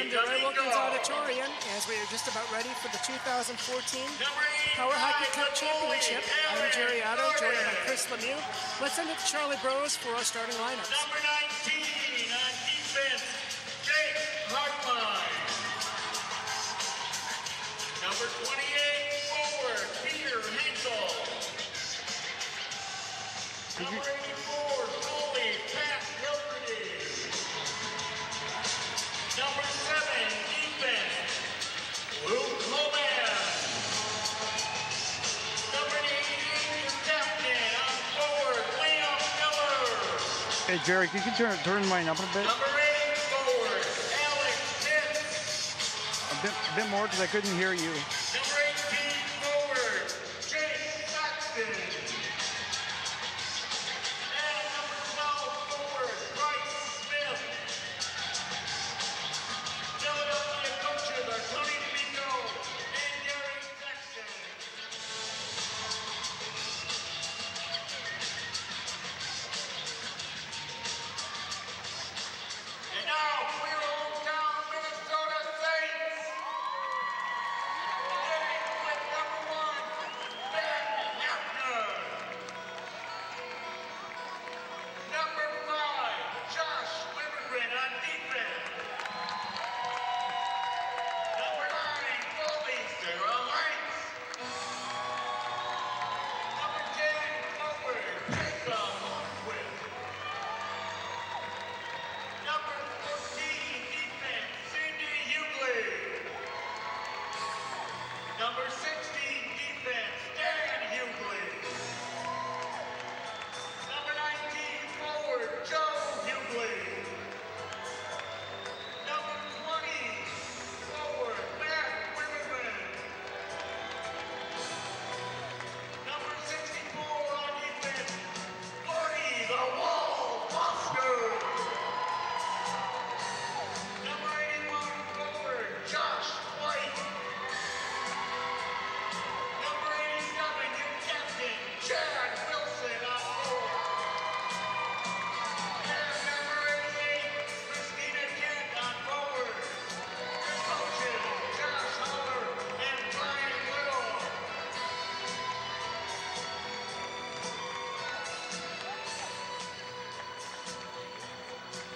welcome to Ray Wilkins Auditorium as we are just about ready for the 2014 PowerHockey Cup Championship. I'm Jerry Otto, joined by Chris Lemieux. Let's send it to Charlie Bros for our starting lineups. Number 19 on defense, Jake Hartline. Number 28 forward, Peter Hansel. Number 84 goalie, Pat Hilferty. Number 7 defense, Luke Coleman. Number 88 captain on forward, Liam Miller. Hey Jerry, can you turn mine up a bit? Number 8 forward, Alex Pitts. A bit more because I couldn't hear you. Number 18 forward, Jake Saxton. And number 12 forward, Bryce Smith. Philadelphia coaches are Tony DeVito and Gary Sexton. And now, for your hometown Minnesota Saints, beginning with number 1, Ben Hafner. Number 5, Josh Wimmergren on defense. Number 9, goalie Sarah Heinz. Number 10, forward Jacob Lundquist. Number 14, defense, Cindy Hughley. Number 16, defense, Dan Hughley. Number 19, forward, Joe Hughley. Number 20, forward, Matt Wimmerman. Number 64 on defense, Gordy the Wall Foster. Number 81 forward, Josh White. Number 87, new captain, Chad Wilson on forward. And number 88, Christina Kent on forward. Your coaches, Josh Holler and Brian Little.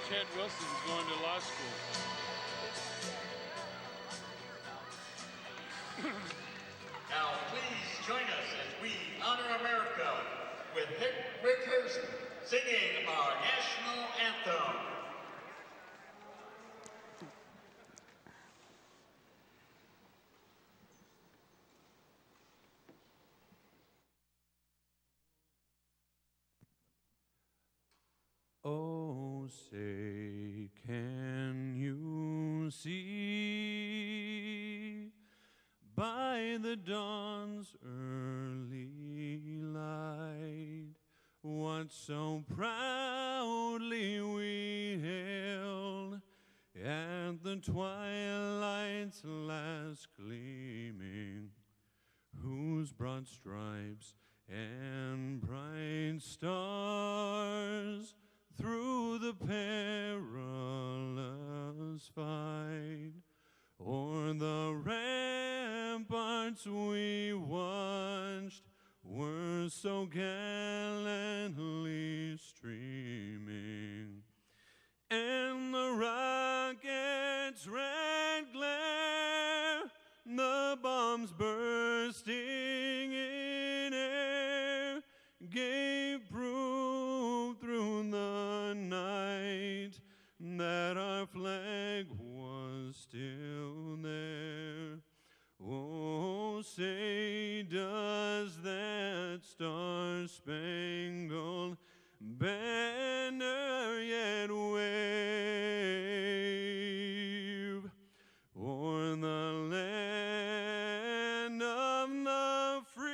Chad Wilson's going to law school. Now, please join us as we honor America with Rick Hurst singing our national anthem. Oh, say, can you see by the dawn's early light what so proudly we hailed at the twilight's last gleaming, whose broad stripes and bright stars through the perilous fight o'er the ramparts we watched were so gallantly streaming, and the rocket's red glare, the bombs bursting in air, gave proof through the night that our flag was still there. Oh, say, does that star-spangled banner yet wave o'er the land of the free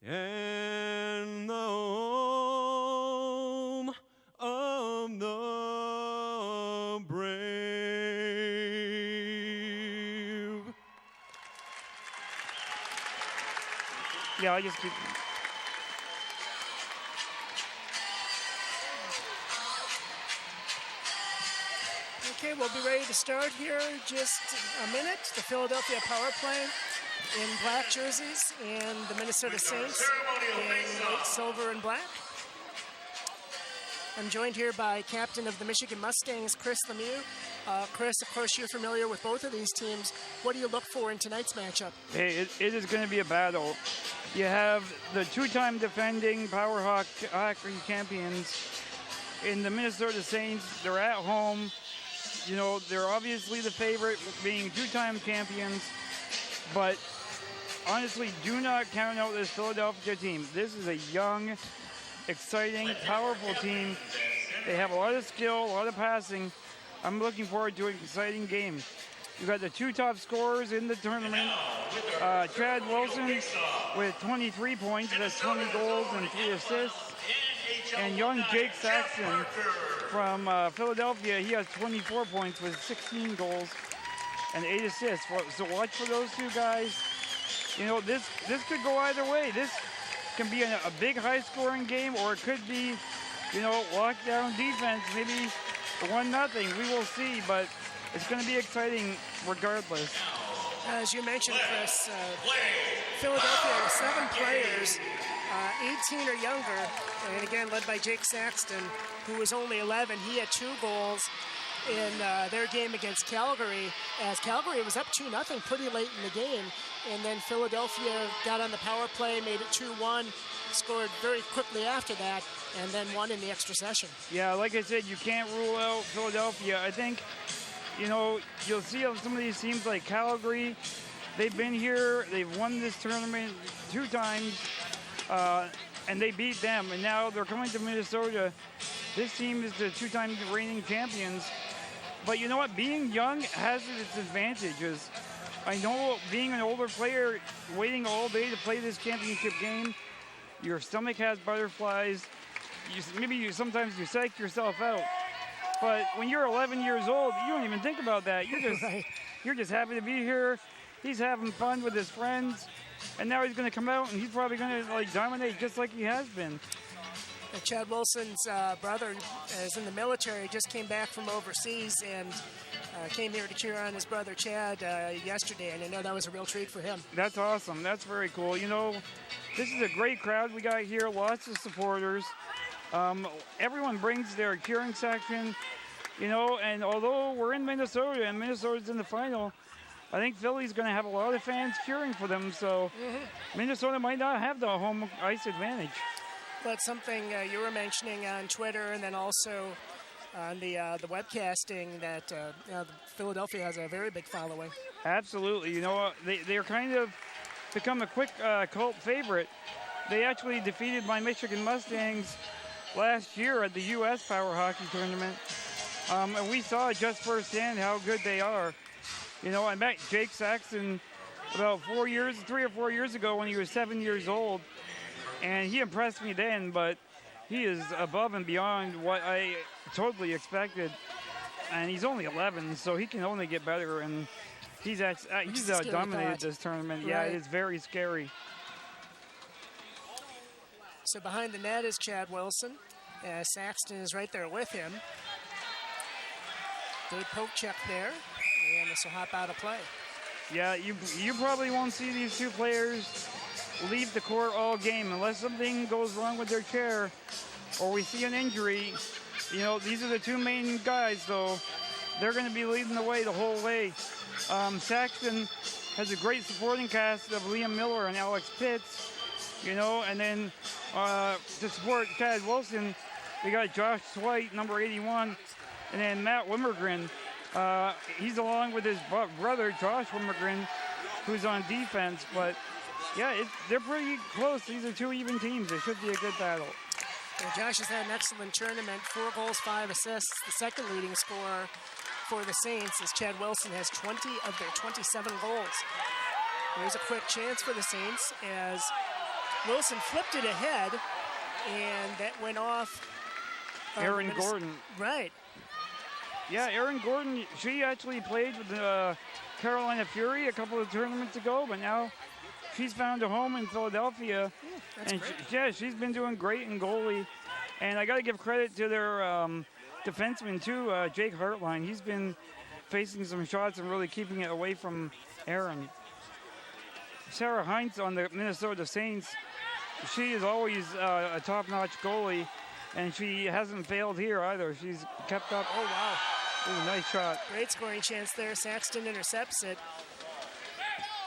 and the home of the brave? Yeah, I just keep. Okay, we'll be ready to start here in just a minute. The Philadelphia power play in black jerseys and the Minnesota Saints in white, silver, and black. I'm joined here by captain of the Michigan Mustangs, Chris Lemieux. Chris, of course, you're familiar with both of these teams. What do you look for in tonight's matchup? Hey, it is going to be a battle. You have the two-time defending PowerHockey champions in the Minnesota Saints. They're at home. You know, they're obviously the favorite, being two-time champions. But honestly, do not count out this Philadelphia team. This is a young, exciting, powerful team. They have a lot of skill, a lot of passing. I'm looking forward to an exciting game. You've got the two top scorers in the tournament. Chad Wilson with 23 points, that's 20 goals and 3 assists. And young Jake Saxton from Philadelphia, he has 24 points with 16 goals and 8 assists. So watch for those two guys. You know, this could go either way. This can be a big high-scoring game, or it could be, you know, lockdown defense, maybe 1-0. We will see, but it's going to be exciting regardless. As you mentioned, Chris, Philadelphia with 7 players, 18 or younger, and again led by Jake Saxton, who was only 11. He had 2 goals in their game against Calgary, as Calgary was up 2-0 pretty late in the game, and then Philadelphia got on the power play, made it 2-1, scored very quickly after that, and then won in the extra session. Yeah, like I said, you can't rule out Philadelphia. I think, you know, you'll see on some of these teams like Calgary, they've been here, they've won this tournament 2 times, and they beat them, and now they're coming to Minnesota. This team is the 2-time reigning champions. But you know what? Being young has its advantages. I know being an older player, waiting all day to play this championship game, your stomach has butterflies. Sometimes you psych yourself out. But when you're 11 years old, you don't even think about that. You're just happy to be here. He's having fun with his friends, and now he's going to come out and he's probably going to dominate just like he has been. Chad Wilson's brother is in the military, just came back from overseas and came here to cheer on his brother Chad yesterday, and I know that was a real treat for him. That's awesome. That's very cool. You know, this is a great crowd we got here, lots of supporters. Everyone brings their cheering section, you know, and although we're in Minnesota and Minnesota's in the final, I think Philly's going to have a lot of fans cheering for them, so Minnesota might not have the home ice advantage. But something you were mentioning on Twitter and then also on the webcasting that Philadelphia has a very big following. Absolutely. You know, they're kind of become a quick cult favorite. They actually defeated my Michigan Mustangs last year at the U.S. PowerHockey Tournament. And we saw just firsthand how good they are. You know, I met Jake Saxton about 3 or 4 years ago when he was 7 years old. And he impressed me then, but he is above and beyond what I totally expected. And he's only 11, so he can only get better. And he's dominated this tournament. Right. Yeah, it is very scary. So behind the net is Chad Wilson. Saxton is right there with him. Good poke check there, and this will hop out of play. Yeah, you probably won't see these two players leave the court all game unless something goes wrong with their chair or we see an injury. You know, these are the 2 main guys, so they're going to be leading the way the whole way. Saxton has a great supporting cast of Liam Miller and Alex Pitts, you know, and then to support Chad Wilson, we got Josh Swight, number 81, and then Matt Wimmergren. He's along with his brother, Josh Wimmergren, who's on defense, but yeah, they're pretty close. These are 2 even teams. It should be a good battle. Well, Josh has had an excellent tournament, 4 goals, 5 assists. The second leading scorer for the Saints is Chad Wilson, has 20 of their 27 goals. There's a quick chance for the Saints as Wilson flipped it ahead, and that went off. Aaron Gordon. Right. Yeah, Aaron Gordon, she actually played with the Carolina Fury a couple of tournaments ago, but now she's found a home in Philadelphia. And she's been doing great in goalie. And I got to give credit to their defenseman too, Jake Hartline. He's been facing some shots and really keeping it away from Aaron. Sarah Heinz on the Minnesota Saints. She is always a top-notch goalie, and she hasn't failed here either. She's kept up. Oh, wow. Ooh, nice shot. Great scoring chance there. Saxton intercepts it.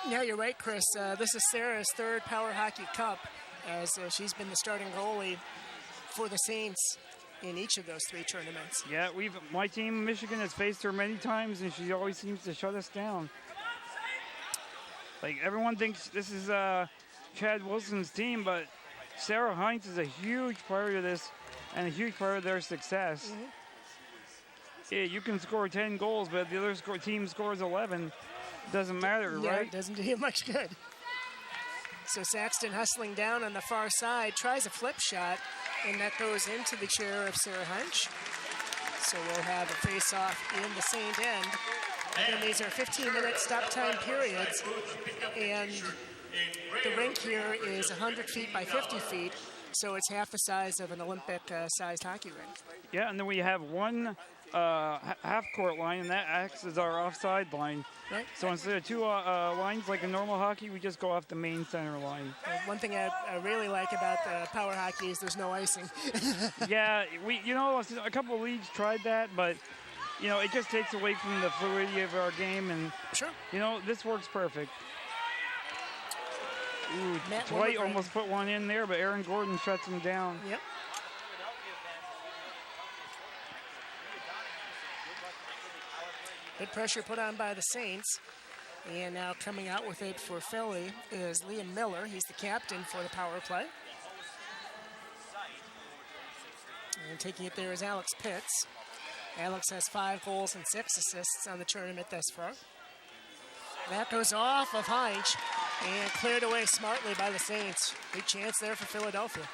Yeah, you're right, Chris. This is Sarah's third PowerHockey Cup, as she's been the starting goalie for the Saints in each of those 3 tournaments. Yeah, my team, Michigan, has faced her many times, and she always seems to shut us down. Like, everyone thinks this is Chad Wilson's team, but Sarah Heinz is a huge part of this and a huge part of their success. Yeah, you can score 10 goals, but if the other team scores 11, doesn't matter, yeah, right? It doesn't do you much good. So Saxton hustling down on the far side, tries a flip shot, and that goes into the chair of Sarah Hunch. So we'll have a face-off in the Saint end. Again, these are 15-minute stop time periods, and the rink here is 100 feet by 50 feet, so it's half the size of an Olympic-sized hockey rink. Yeah, and then we have one half-court line, and that acts as our offside line. Right. So instead of 2 lines like in normal hockey, we just go off the main center line. One thing I really like about power hockey is there's no icing. Yeah, a couple of leagues tried that, but it just takes away from the fluidity of our game, and sure. This works perfect. Ooh, Matt Dwight Wilmergren. almost put one in there, but Aaron Gordon shuts him down. Yep. Good pressure put on by the Saints. And now coming out with it for Philly is Liam Miller. He's the captain for the power play. And taking it there is Alex Pitts. Alex has 5 goals and 6 assists on the tournament thus far. That goes off of Heinz and cleared away smartly by the Saints. Big chance there for Philadelphia.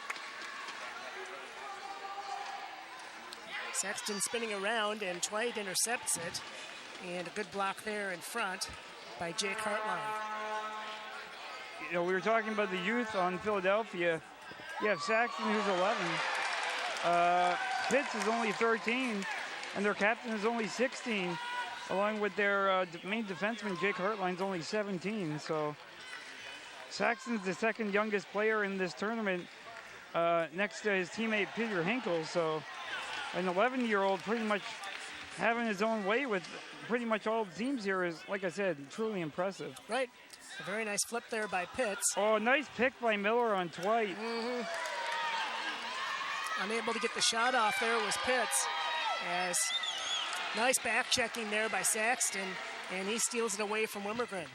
Saxton spinning around, and Dwight intercepts it. And a good block there in front by Jake Hartline. We were talking about the youth on Philadelphia. You have Saxton, who's 11. Pitts is only 13, and their captain is only 16, along with their main defenseman, Jake Hartline's only 17. So Saxton's the second youngest player in this tournament, next to his teammate Peter Hinkle. So an 11-year-old pretty much having his own way with pretty much all the teams here is, like I said, truly impressive. Right. A very nice flip there by Pitts. Oh, nice pick by Miller on Dwight. Unable to get the shot off there was Pitts. As nice back checking there by Saxton, and he steals it away from Wilmergren.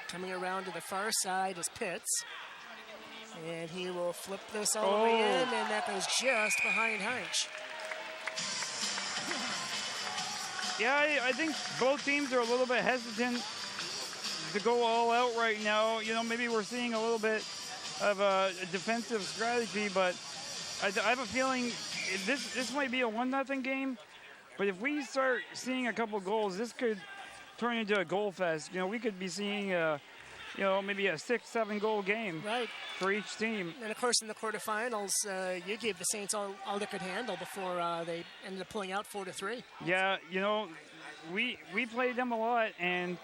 Coming around to the far side is Pitts. And he will flip this all the way in, and that goes just behind Heinz. Yeah, I think both teams are a little bit hesitant to go all out right now. Maybe we're seeing a little bit of a defensive strategy, but I have a feeling this might be a 1-0 game. But if we start seeing a couple goals, this could turn into a goal fest. We could be seeing maybe a 6-7 goal game for each team. And of course, in the quarterfinals, you gave the Saints all they could handle before they ended up pulling out 4-3. Yeah, we played them a lot, and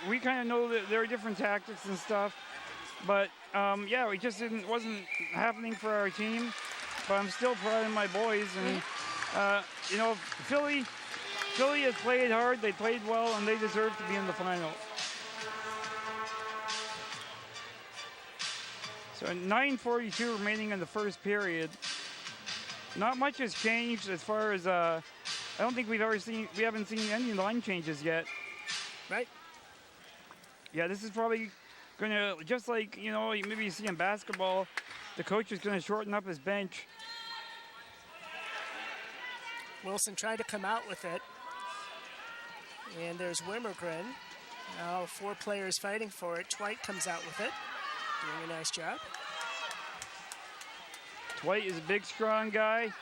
we kind of know that there are different tactics and stuff. But yeah, it just wasn't happening for our team. But I'm still proud of my boys, and Philly has played hard. They played well, and they deserve to be in the final. So 9:42 remaining in the first period. Not much has changed as far as I don't think we haven't seen any line changes yet. Right. Yeah, this is probably gonna, just like maybe you see in basketball, the coach is gonna shorten up his bench. Wilson tried to come out with it. And there's Wilmergren. Now 4 players fighting for it. Dwight comes out with it. Doing a nice job. Dwight is a big, strong guy.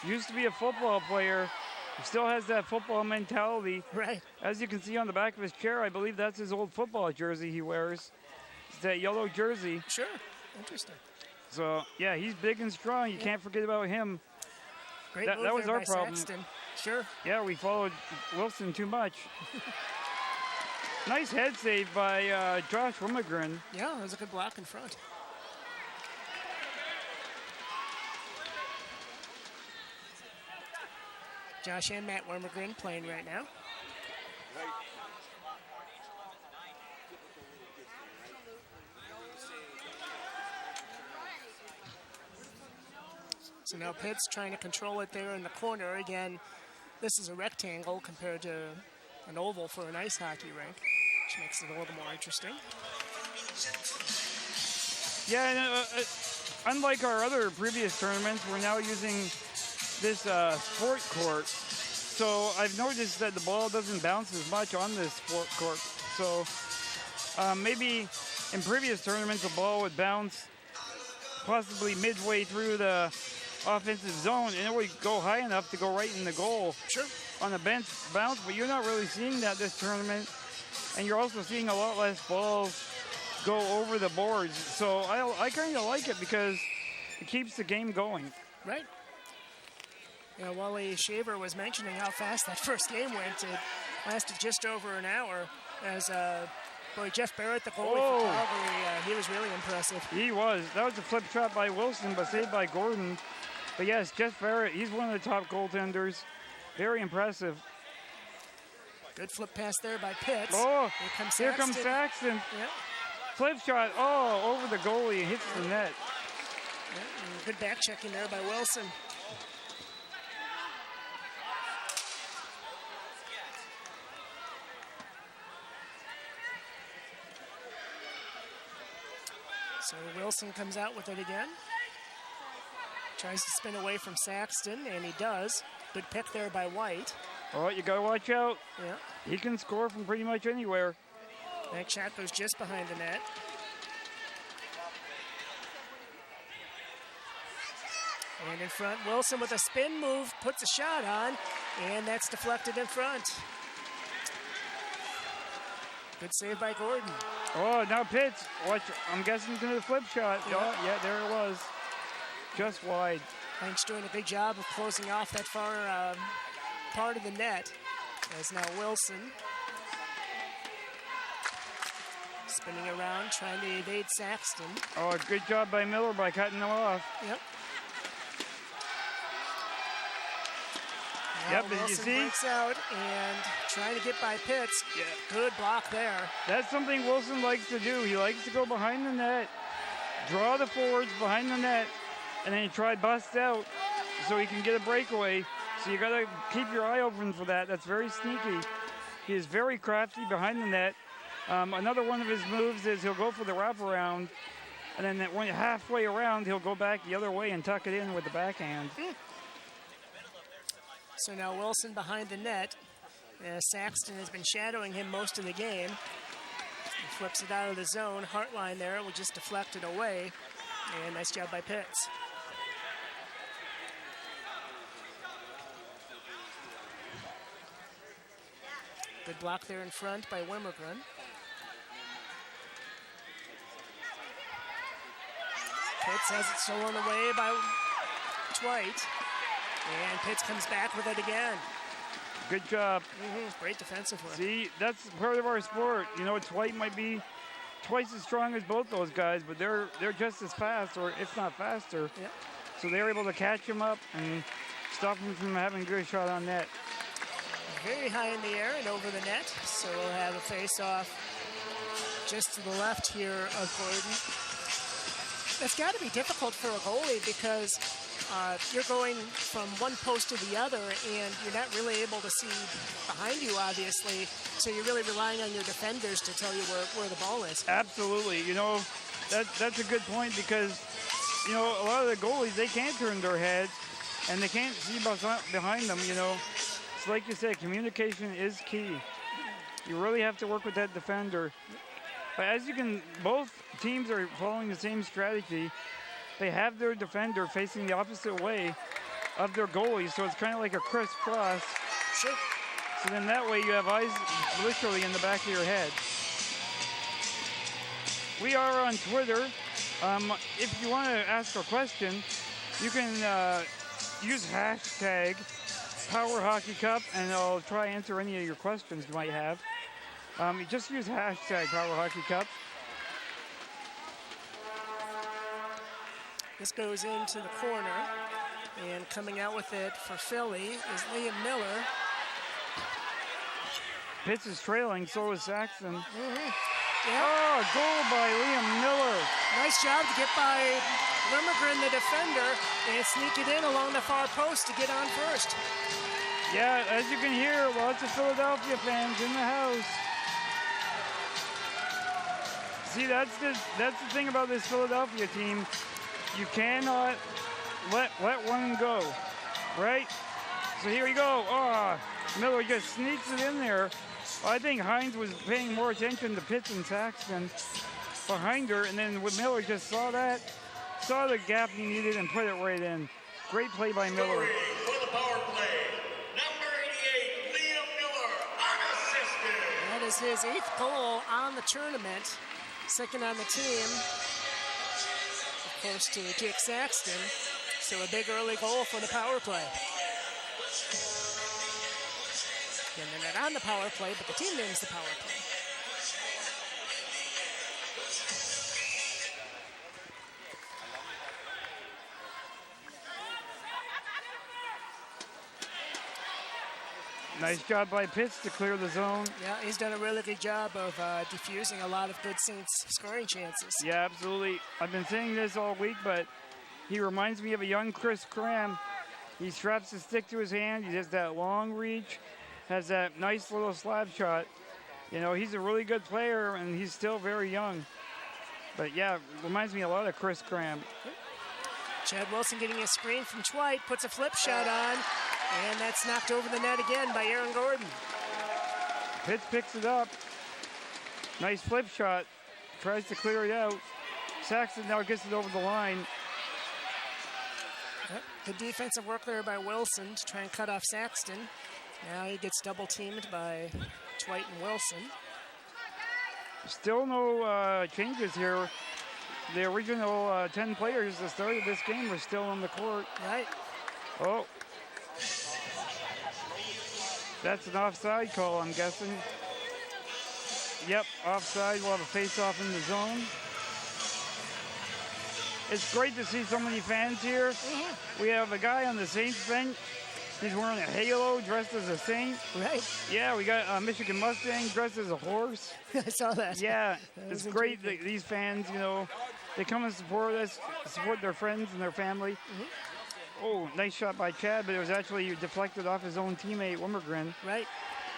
Used to be a football player. He still has that football mentality. Right. As you can see on the back of his chair, I believe that's his old football jersey he wears. It's that yellow jersey. Sure. Interesting. So, yeah, he's big and strong. You can't forget about him. Great That move was there our by problem. Saxton. Sure. Yeah, we followed Wilson too much. Nice head save by Josh Rumagren. Yeah, it was a good block in front. Josh and Matt Wormegren playing right now. So now Pitt's trying to control it there in the corner. Again, this is a rectangle compared to an oval for an ice hockey rink, which makes it a little more interesting. Yeah, and, unlike our other previous tournaments, we're now using this sport court. So I've noticed that the ball doesn't bounce as much on this sport court. So maybe in previous tournaments, the ball would bounce possibly midway through the offensive zone, and it would go high enough to go right in the goal. Sure. On the bench bounce, but you're not really seeing that this tournament, and you're also seeing a lot less balls go over the boards. So I kind of like it because it keeps the game going. Right. Yeah, Wally Shaver was mentioning how fast that first game went. It lasted just over an hour as boy, Jeff Barrett, the goalie for Calgary, he was really impressive. He was. That was a flip shot by Wilson, but saved by Gordon. But yes, Jeff Barrett, he's one of the top goaltenders. Very impressive. Good flip pass there by Pitts. Oh, here comes Saxton. Yep. Flip shot, over the goalie, hits the net. Yep, and good back checking there by Wilson. So Wilson comes out with it again. Tries to spin away from Saxton, and he does. Good pick there by White. Oh, you gotta watch out. Yeah. He can score from pretty much anywhere. That shot goes just behind the net. And in front, Wilson with a spin move, puts a shot on, and that's deflected in front. Good save by Gordon. Oh, now Pitts. Watch, I'm guessing he's going to the flip shot. Yeah. Oh, yeah, there it was. Just wide. Hanks doing a good job of closing off that far part of the net. As now Wilson spinning around, trying to evade Saxton. Oh, good job by Miller by cutting him off. Yep. Yep, Wilson as you see, breaks out and trying to get by Pitts. Yeah. Good block there. That's something Wilson likes to do. He likes to go behind the net, draw the forwards behind the net, and then he try bust out so he can get a breakaway. So you got to keep your eye open for that. That's very sneaky. He is very crafty behind the net. Another one of his moves is he'll go for the wraparound, and then when halfway around, he'll go back the other way and tuck it in with the backhand. So now Wilson behind the net. Saxton has been shadowing him most of the game. He flips it out of the zone. Hartline there will just deflect it away. And nice job by Pitts. Good block there in front by Wimmergren. Pitts has it stolen away by Dwight. And Pitts comes back with it again. Good job. Great defensive work. See, that's part of our sport. You know, Dwight might be twice as strong as both those guys, but they're just as fast, or if not faster. Yep. So they're able to catch him up and stop him from having a good shot on net. Very high in the air and over the net. So we'll have a face-off just to the left here of Gordon. That's got to be difficult for a goalie because you're going from one post to the other, and you're not really able to see behind you, obviously. So you're really relying on your defenders to tell you where the ball is. Absolutely. You know, that's a good point because, you know, a lot of the goalies, they can't turn their heads, and they can't see behind them, you know. So like you said, communication is key. You really have to work with that defender. But as you can, both teams are following the same strategy. They have their defender facing the opposite way of their goalie, so it's kind of like a crisscross. Sure. So then that way you have eyes literally in the back of your head. We are on Twitter If you want to ask a question, you can use hashtag PowerHockey Cup, and I'll try to answer any of your questions you might have. You just use hashtag PowerHockey Cup. This goes into the corner, and coming out with it for Philly is Liam Miller. Pitts is trailing, so is Saxon. Yeah. Oh, goal by Liam Miller. Nice job to get by Limmergren, the defender, and sneak it in along the far post to get on first. Yeah, as you can hear, lots of Philadelphia fans in the house. See, that's the thing about this Philadelphia team. You cannot let one go, right? So here we go. Oh, Miller just sneaks it in there. I think Hines was paying more attention to Pitts and Saxton behind her, and then when Miller just saw the gap he needed and put it right in. Great play by Miller. For the power play, number 88, Liam Miller, unassisted. That is his 8th goal on the tournament, 2nd on the team. Of course, to Jake Saxton. So a big early goal for the power play. And they're not on the power play, but the team names the power play. Nice job by Pitts to clear the zone. Yeah, he's done a really good job of diffusing a lot of good Saints scoring chances. Yeah, absolutely. I've been saying this all week, but he reminds me of a young Chris Cram. He straps the stick to his hand. He has that long reach, has that nice little slap shot. You know, he's a really good player, and he's still very young. But, yeah, reminds me a lot of Chris Cram. Chad Wilson getting a screen from Twite, puts a flip shot on, and that's knocked over the net again by Aaron Gordon. Pitts picks it up. Nice flip shot. Tries to clear it out. Saxton now gets it over the line. Yep. Good defensive work there by Wilson to try and cut off Saxton. Now he gets double teamed by Twite and Wilson. Still no changes here. The original 10 players that started this game are still on the court. Right. Oh. That's an offside call, I'm guessing. Yep, offside. We'll have a face-off in the zone. It's great to see so many fans here. We have a guy on the Saints bench. He's wearing a halo, dressed as a Saint. Right. Yeah, we got a Michigan Mustang dressed as a horse. I saw that. Yeah, it's great that these fans, you know, they come and support us, support their friends and their family. Oh, nice shot by Chad, but it was actually deflected off his own teammate, Wimmergren. Right.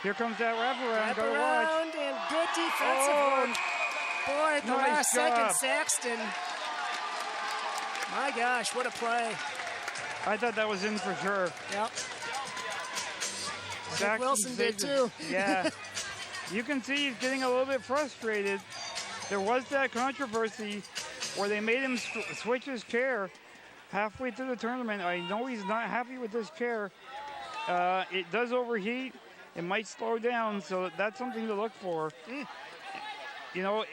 Here comes that wraparound. Gotta Wraparound watch. and good defensive work. Boy, at the Nice last job. second, Saxton. My gosh, what a play. I thought that was in for sure. Yep. I think Saxton Wilson did saved it. too. Yeah. You can see he's getting a little bit frustrated. There was that controversy where they made him switch his chair halfway through the tournament. I know he's not happy with this chair. It does overheat. It might slow down, so that's something to look for. You know,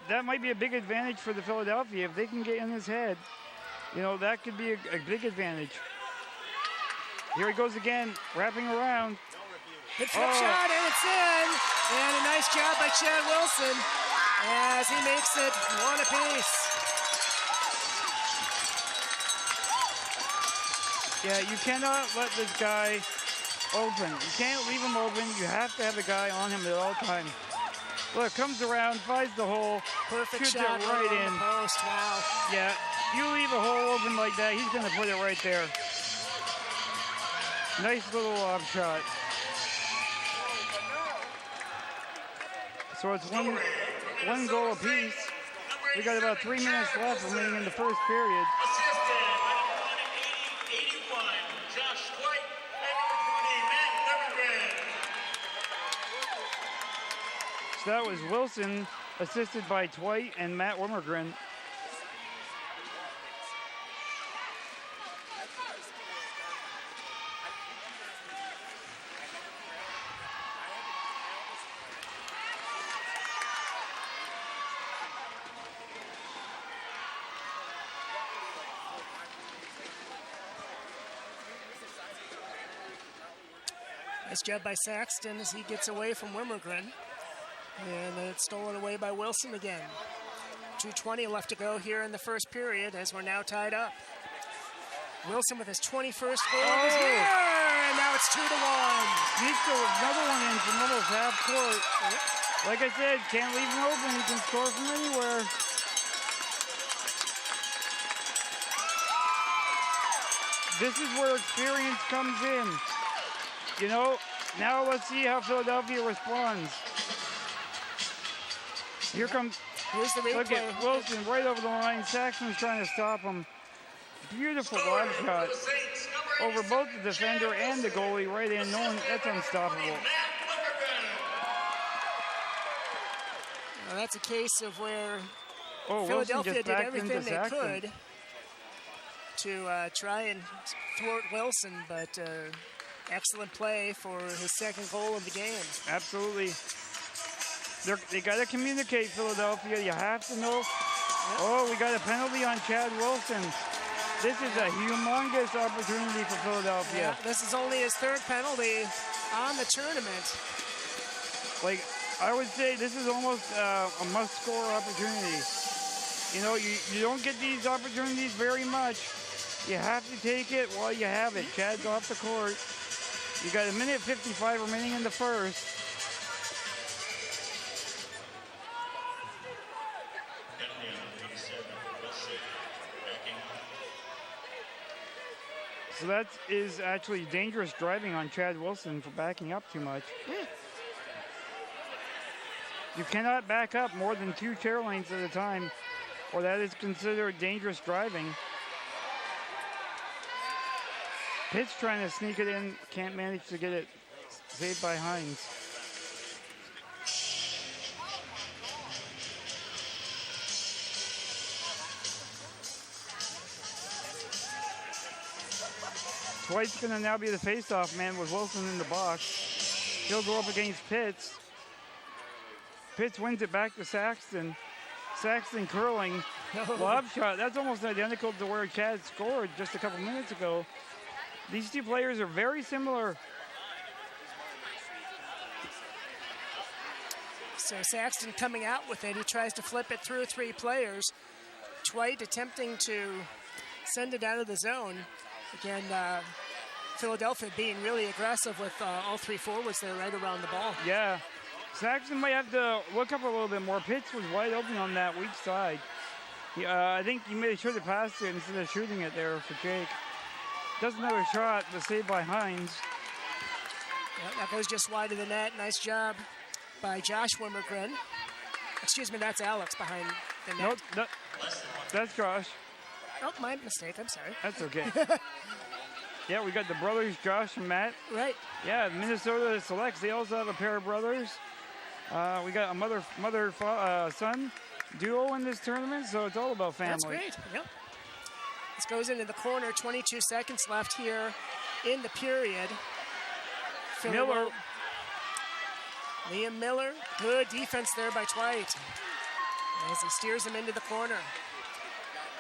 that might be a big advantage for the Philadelphia. If they can get in his head, you know, that could be a big advantage. Here he goes again, wrapping around. Good flip shot, and it's in. And a nice job by Chad Wilson as he makes it one apiece. Yeah, you cannot let this guy open. You can't leave him open. You have to have the guy on him at all times. Look, comes around, finds the hole, Perfect shoots shot it right in. on the post. Wow. Yeah, you leave a hole open like that, he's going to put it right there. Nice little lob shot. So it's one goal apiece. We got about 3 minutes left remaining in the first period. Assisted by number 81, Josh White, and number 20, Matt Limmergren. So that was Wilson, assisted by Twite and Matt Wimmergren. Nice job by Saxton as he gets away from Wimmergren. And it's stolen away by Wilson again. 2:20 left to go here in the first period as we're now tied up. Wilson with his 21st goal of his year, and now it's 2-1. Needs to another one in from almost half court. Yep. Like I said, can't leave him open. He can score from anywhere. This is where experience comes in. You know, now let's see how Philadelphia responds. Here comes, Here's the replay. look at Wilson right over the line. Saxon's trying to stop him. Beautiful lob shot over both the defender and the goalie right in. No one, that's unstoppable. Well, that's a case of where Wilson Philadelphia just did backed everything into they Saxon. could to try and thwart Wilson, but excellent play for his second goal of the game. Absolutely. They got to communicate, Philadelphia. You have to know. Yep. Oh, we got a penalty on Chad Wilson. This is a humongous opportunity for Philadelphia. Yeah, this is only his third penalty on the tournament. Like, I would say this is almost a must-score opportunity. You know, you don't get these opportunities very much. You have to take it while you have it. Chad's off the court. You got 1:55 remaining in the first. So that is actually dangerous driving on Chad Wilson for backing up too much. You cannot back up more than 2 chair lanes at a time, or that is considered dangerous driving. Pitt's trying to sneak it in, can't manage to get it saved by Hines. Dwight's going to now be the face-off man with Wilson in the box. He'll go up against Pitts. Pitts wins it back to Saxton. Saxton curling. Lob shot. That's almost identical to where Chad scored just a couple minutes ago. These two players are very similar. So Saxton coming out with it. He tries to flip it through 3 players. Dwight attempting to send it out of the zone. Again, Philadelphia being really aggressive with all 3 forwards there right around the ball. Yeah. Saxton might have to look up a little bit more. Pitts was wide open on that weak side. I think he maybe should have passed it instead of shooting it there for Jake. Does another shot, but saved by Hines. Yeah, that goes just wide of the net. Nice job by Josh Wimmergren. Excuse me, that's Alex behind the net. Nope, that's Josh. Oh, my mistake. I'm sorry. That's okay. Yeah, we got the brothers, Josh and Matt. Right. Yeah, Minnesota selects. They also have a pair of brothers. We got a mother-son duo in this tournament, so it's all about family. That's great. Yep. This goes into the corner. 22 seconds left here in the period. Miller. Liam Miller. Good defense there by Dwight as he steers him into the corner.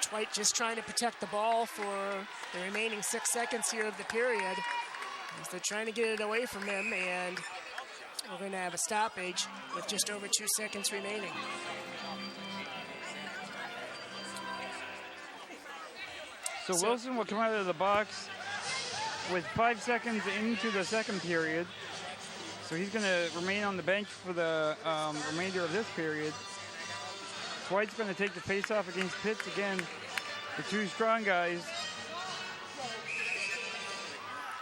Dwight just trying to protect the ball for the remaining 6 seconds here of the period as they're trying to get it away from him, and we're going to have a stoppage with just over 2 seconds remaining. So Wilson will come out of the box with 5 seconds into the second period. So he's going to remain on the bench for the remainder of this period. Dwight's going to take the face-off against Pitts again. The 2 strong guys.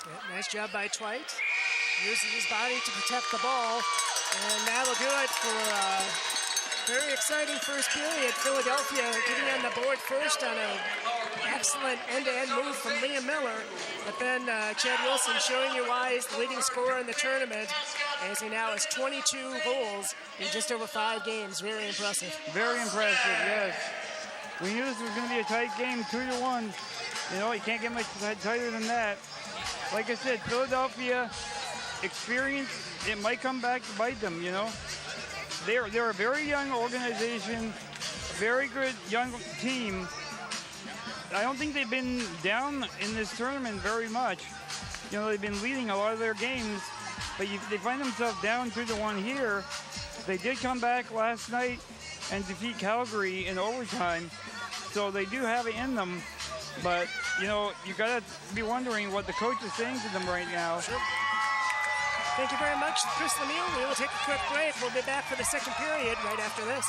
Yeah, nice job by Dwight. Using his body to protect the ball. And that'll do it for very exciting first period. Philadelphia getting on the board first on an excellent end-to-end move from Liam Miller. But then Chad Wilson showing you why he's the leading scorer in the tournament, as he now has 22 goals in just over 5 games. Very impressive. Very impressive, yes. We knew this was going to be a tight game, 2-1. You know, you can't get much tighter than that. Like I said, Philadelphia experience, it might come back to bite them, you know. They're a very young organization, very good young team. I don't think they've been down in this tournament very much. You know, they've been leading a lot of their games. but they find themselves down 2-1 here. They did come back last night and defeat Calgary in overtime, so they do have it in them. But, you know, you got to be wondering what the coach is saying to them right now. Sure. Thank you very much, Chris Lemieux. We will take a quick break. We'll be back for the second period right after this.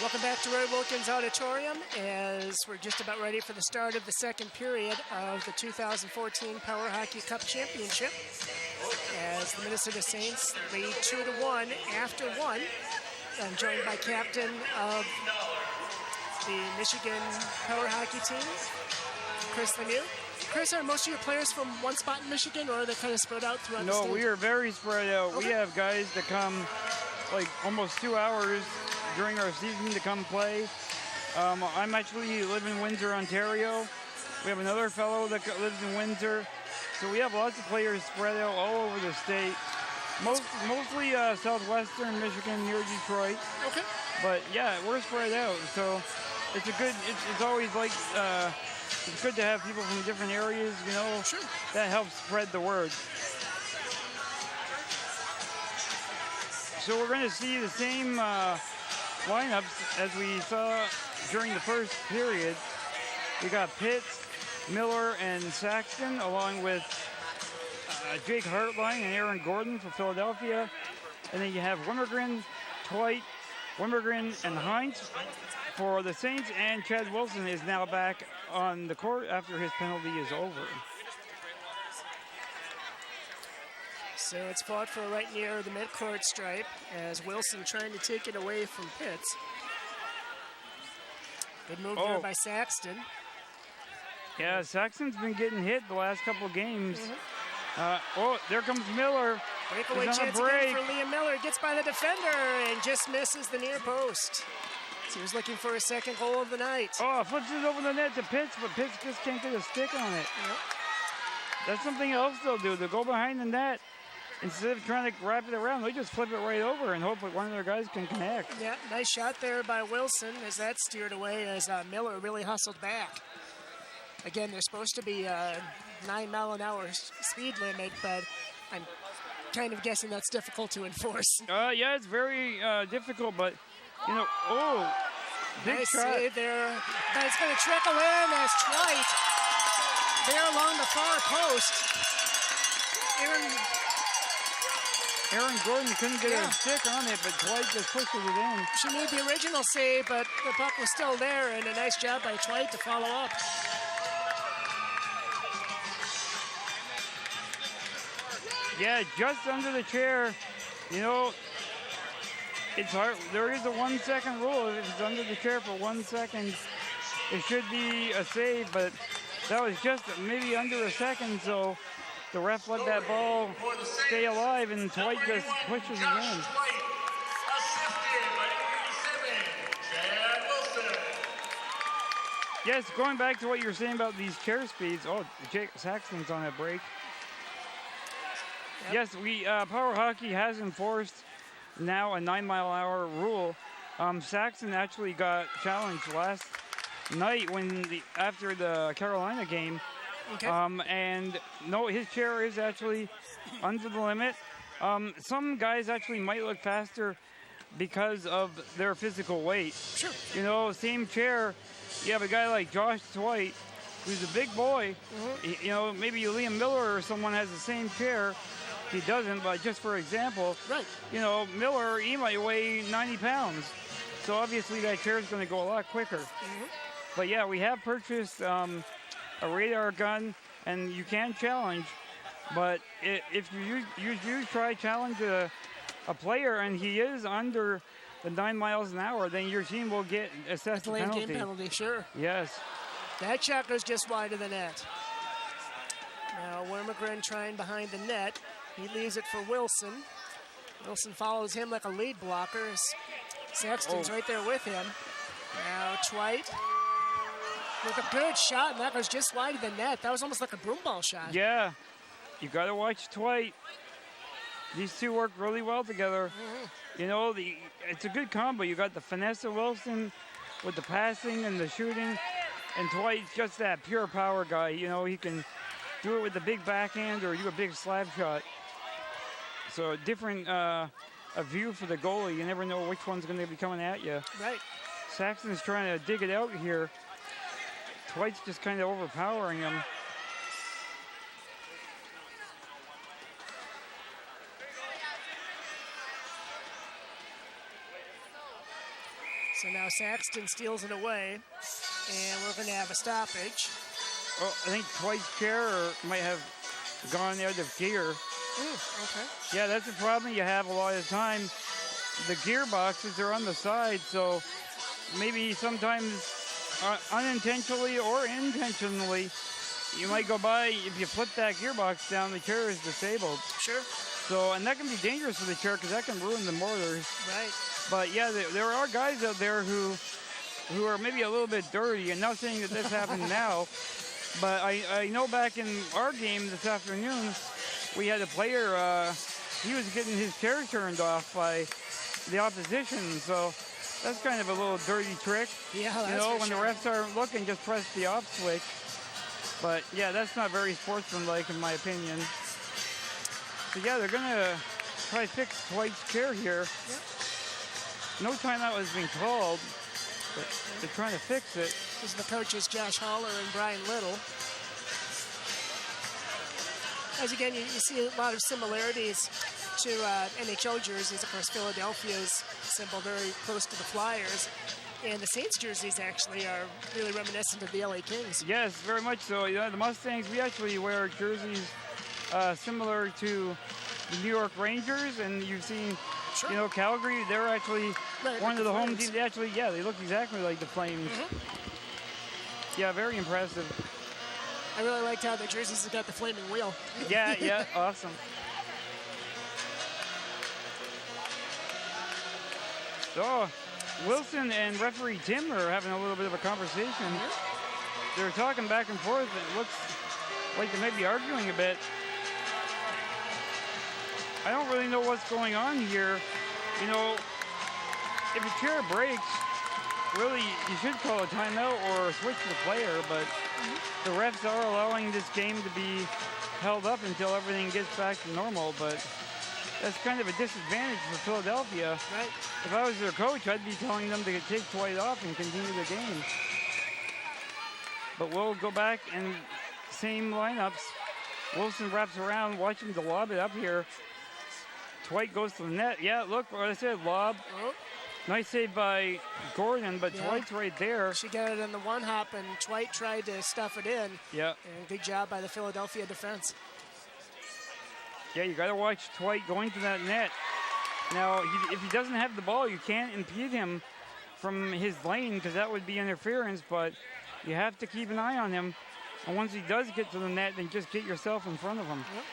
Welcome back to Roy Wilkins Auditorium as we're just about ready for the start of the second period of the 2014 PowerHockey Cup Championship as the Minnesota Saints lead 2-1 after one. I'm joined by captain of the Michigan Power Hockey team, Chris Lemieux. Chris, are most of your players from one spot in Michigan, or are they kind of spread out throughout the state? No, we are very spread out. Okay. We have guys that come like almost 2 hours during our season to come play. I'm actually live in Windsor, Ontario. We have another fellow that lives in Windsor. So we have lots of players spread out all over the state. Mostly southwestern Michigan near Detroit. Okay. But yeah, we're spread out. So it's it's always like, it's good to have people from different areas, you know. Sure. That helps spread the word. So we're going to see the same lineups as we saw during the first period. We got Pitts, Miller, and Saxton, along with Jake Hartline and Aaron Gordon for Philadelphia. And then you have Wimmergren, Twite, Wimmergren, and Heinz for the Saints. And Chad Wilson is now back on the court after his penalty is over. So it's fought for right near the midcourt stripe as Wilson trying to take it away from Pitts. Good move there by Saxton. Yeah, Saxton's been getting hit the last couple of games. Mm-hmm. There comes Miller. Breakaway chance again for Liam Miller. Gets by the defender and just misses the near post. So he was looking for his second goal of the night. Flips it over the net to Pitts, but Pitts just can't get a stick on it. Yep. That's something else they'll do. They'll go behind the net. Instead of trying to wrap it around, they just flip it right over and hope that one of their guys can connect. Yeah, nice shot there by Wilson as that steered away as Miller really hustled back. Again, there's supposed to be a 9-mile-an-hour speed limit, but I'm kind of guessing that's difficult to enforce. Yeah, it's very difficult, but, you know, big nice shot. save there. But it's going to trickle in as Twite there along the far post. Aaron Gordon couldn't get a stick on it, but Twite just pushed it in. She made the original save, but the puck was still there, and a nice job by Twite to follow up. Yeah, just under the chair. You know, it's hard. There is a 1 second rule. If it's under the chair for 1 second, it should be a save, but that was just maybe under a second, so the ref let that ball stay alive, and Dwight just pushes it in. Yes, going back to what you were saying about these chair speeds. Oh, Jake Saxton's on a break. Yep. Yes, Power Hockey has enforced now a 9-mile-an-hour rule. Saxton actually got challenged last night after the Carolina game. Okay. And no, his chair is actually under the limit. Some guys actually might look faster because of their physical weight. Sure. You know, same chair. You have a guy like Josh Dwight, who's a big boy. You know, maybe Liam Miller or someone has the same chair. He doesn't, but just for example, right. You know, Miller, he might weigh 90 pounds. So obviously that chair is going to go a lot quicker. But yeah, we have purchased a radar gun, and you can challenge. But if you try challenge a player and he is under the 9 miles an hour, then your team will get assessed a penalty. Game penalty, sure. Yes. That shot goes just wide of the net. Now Wormegren trying behind the net. He leaves it for Wilson. Wilson follows him like a lead blocker. Sexton's right there with him. Now Dwight with a good shot, and that goes just wide of the net. That was almost like a broom ball shot. Yeah, you got to watch Dwight. These two work really well together. You know, it's a good combo. You got the finesse of Wilson with the passing and the shooting, and Dwight's just that pure power guy. You know, he can do it with the big backhand or do a big slap shot. So a different a view for the goalie. You never know which one's going to be coming at you. Right. Saxton's trying to dig it out here. Dwight's just kind of overpowering him. So now Saxton steals it away, and we're going to have a stoppage. Oh, I think Dwight's chair might have gone out of gear. Okay. Yeah, that's the problem you have a lot of the time. The gearboxes are on the side, so maybe sometimes unintentionally or intentionally, you might go by, if you flip that gearbox down, the chair is disabled. Sure. So, and that can be dangerous for the chair because that can ruin the motors. Right. But yeah, there are guys out there who are maybe a little bit dirty, and not saying that this happened now, but I know back in our game this afternoon, we had a player, he was getting his chair turned off by the opposition, so that's kind of a little dirty trick. Yeah, that's you know, when sure. the refs aren't looking, just press the off switch. But yeah, that's not very sportsmanlike in my opinion. So yeah, they're gonna try to fix Dwight's chair here. Yep. No timeout has been called, but they're trying to fix it. This is the coaches, Josh Haller and Brian Little. As again, you see a lot of similarities to NHL jerseys. Of course, Philadelphia's symbol very close to the Flyers. And the Saints jerseys actually are really reminiscent of the LA Kings. Yes, very much so. You know, the Mustangs, we actually wear jerseys similar to the New York Rangers, and you've seen, sure. you know, Calgary, they're actually one of the home teams. They actually, yeah, they look exactly like the Flames. Yeah, very impressive. I really liked how the jerseys have got the flaming wheel. Yeah, awesome. So, Wilson and referee Tim are having a little bit of a conversation. They're talking back and forth. It looks like they may be arguing a bit. I don't really know what's going on here. You know, if a chair breaks, really, you should call a timeout or switch the player, but the refs are allowing this game to be held up until everything gets back to normal, but that's kind of a disadvantage for Philadelphia. Right. If I was their coach, I'd be telling them to take Dwight off and continue the game. But we'll go back and same lineups. Wilson wraps around, watching to lob it up here. Dwight goes to the net. Yeah, look what I said, lob. Oh. Nice save by Gordon, but Dwight's right there. She got it in the one hop, and Dwight tried to stuff it in. Yeah. And good job by the Philadelphia defense. Yeah, you got to watch Twite going to that net. Now, if he doesn't have the ball, you can't impede him from his lane because that would be interference, but you have to keep an eye on him. And once he does get to the net, then just get yourself in front of him. Yep.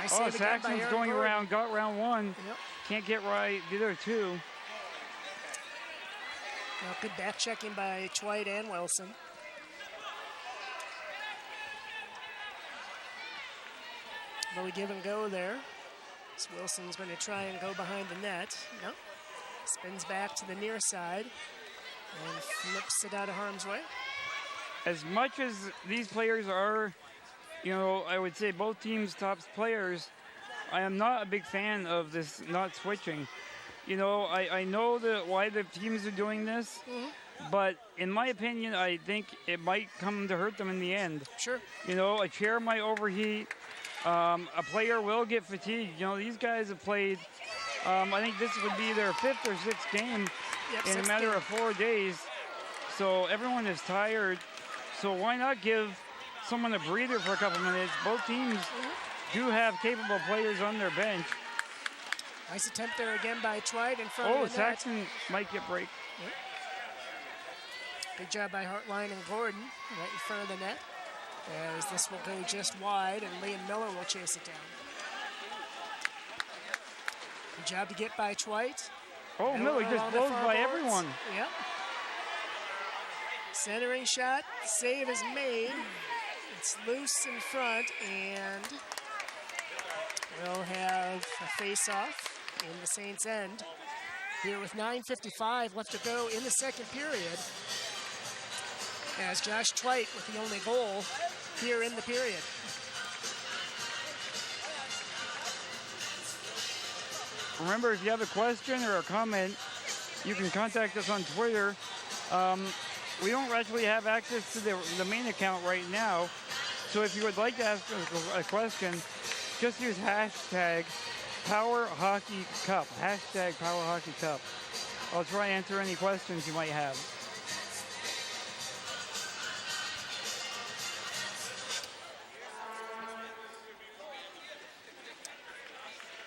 Nice Oh, save again by Saxon's Aaron going Gordon. around, got round one. Yep. Can't get right, the other two. Well, good back checking by Twite and Wilson. Little give and go there. So Wilson's going to try and go behind the net. No. Spins back to the near side and flips it out of harm's way. As much as these players are, you know, I would say both teams' top players, I am not a big fan of this not switching. You know, I know why the teams are doing this, but in my opinion, I think it might come to hurt them in the end. Sure. You know, a chair might overheat. A player will get fatigued. You know, these guys have played, I think this would be their 5th or 6th game in a matter of 4 days. So everyone is tired. So why not give someone a breather for a couple minutes? Both teams do have capable players on their bench. Nice attempt there again by Twite in front of the net. Saxon might get break. Yep. Good job by Hartline and Gordon right in front of the net. As this will go just wide, and Liam Miller will chase it down. Good job to get by Twite. Oh, Miller just blows by everyone. Yep. Centering shot, save is made. It's loose in front, and we'll have a face-off in the Saints' end here with 9:55 left to go in the second period. As Josh Twite with the only goal here in the period. Remember, if you have a question or a comment, you can contact us on Twitter. We don't actually have access to the main account right now, so if you would like to ask a question, just use hashtag PowerHockey Cup. Hashtag PowerHockey Cup. I'll try to answer any questions you might have.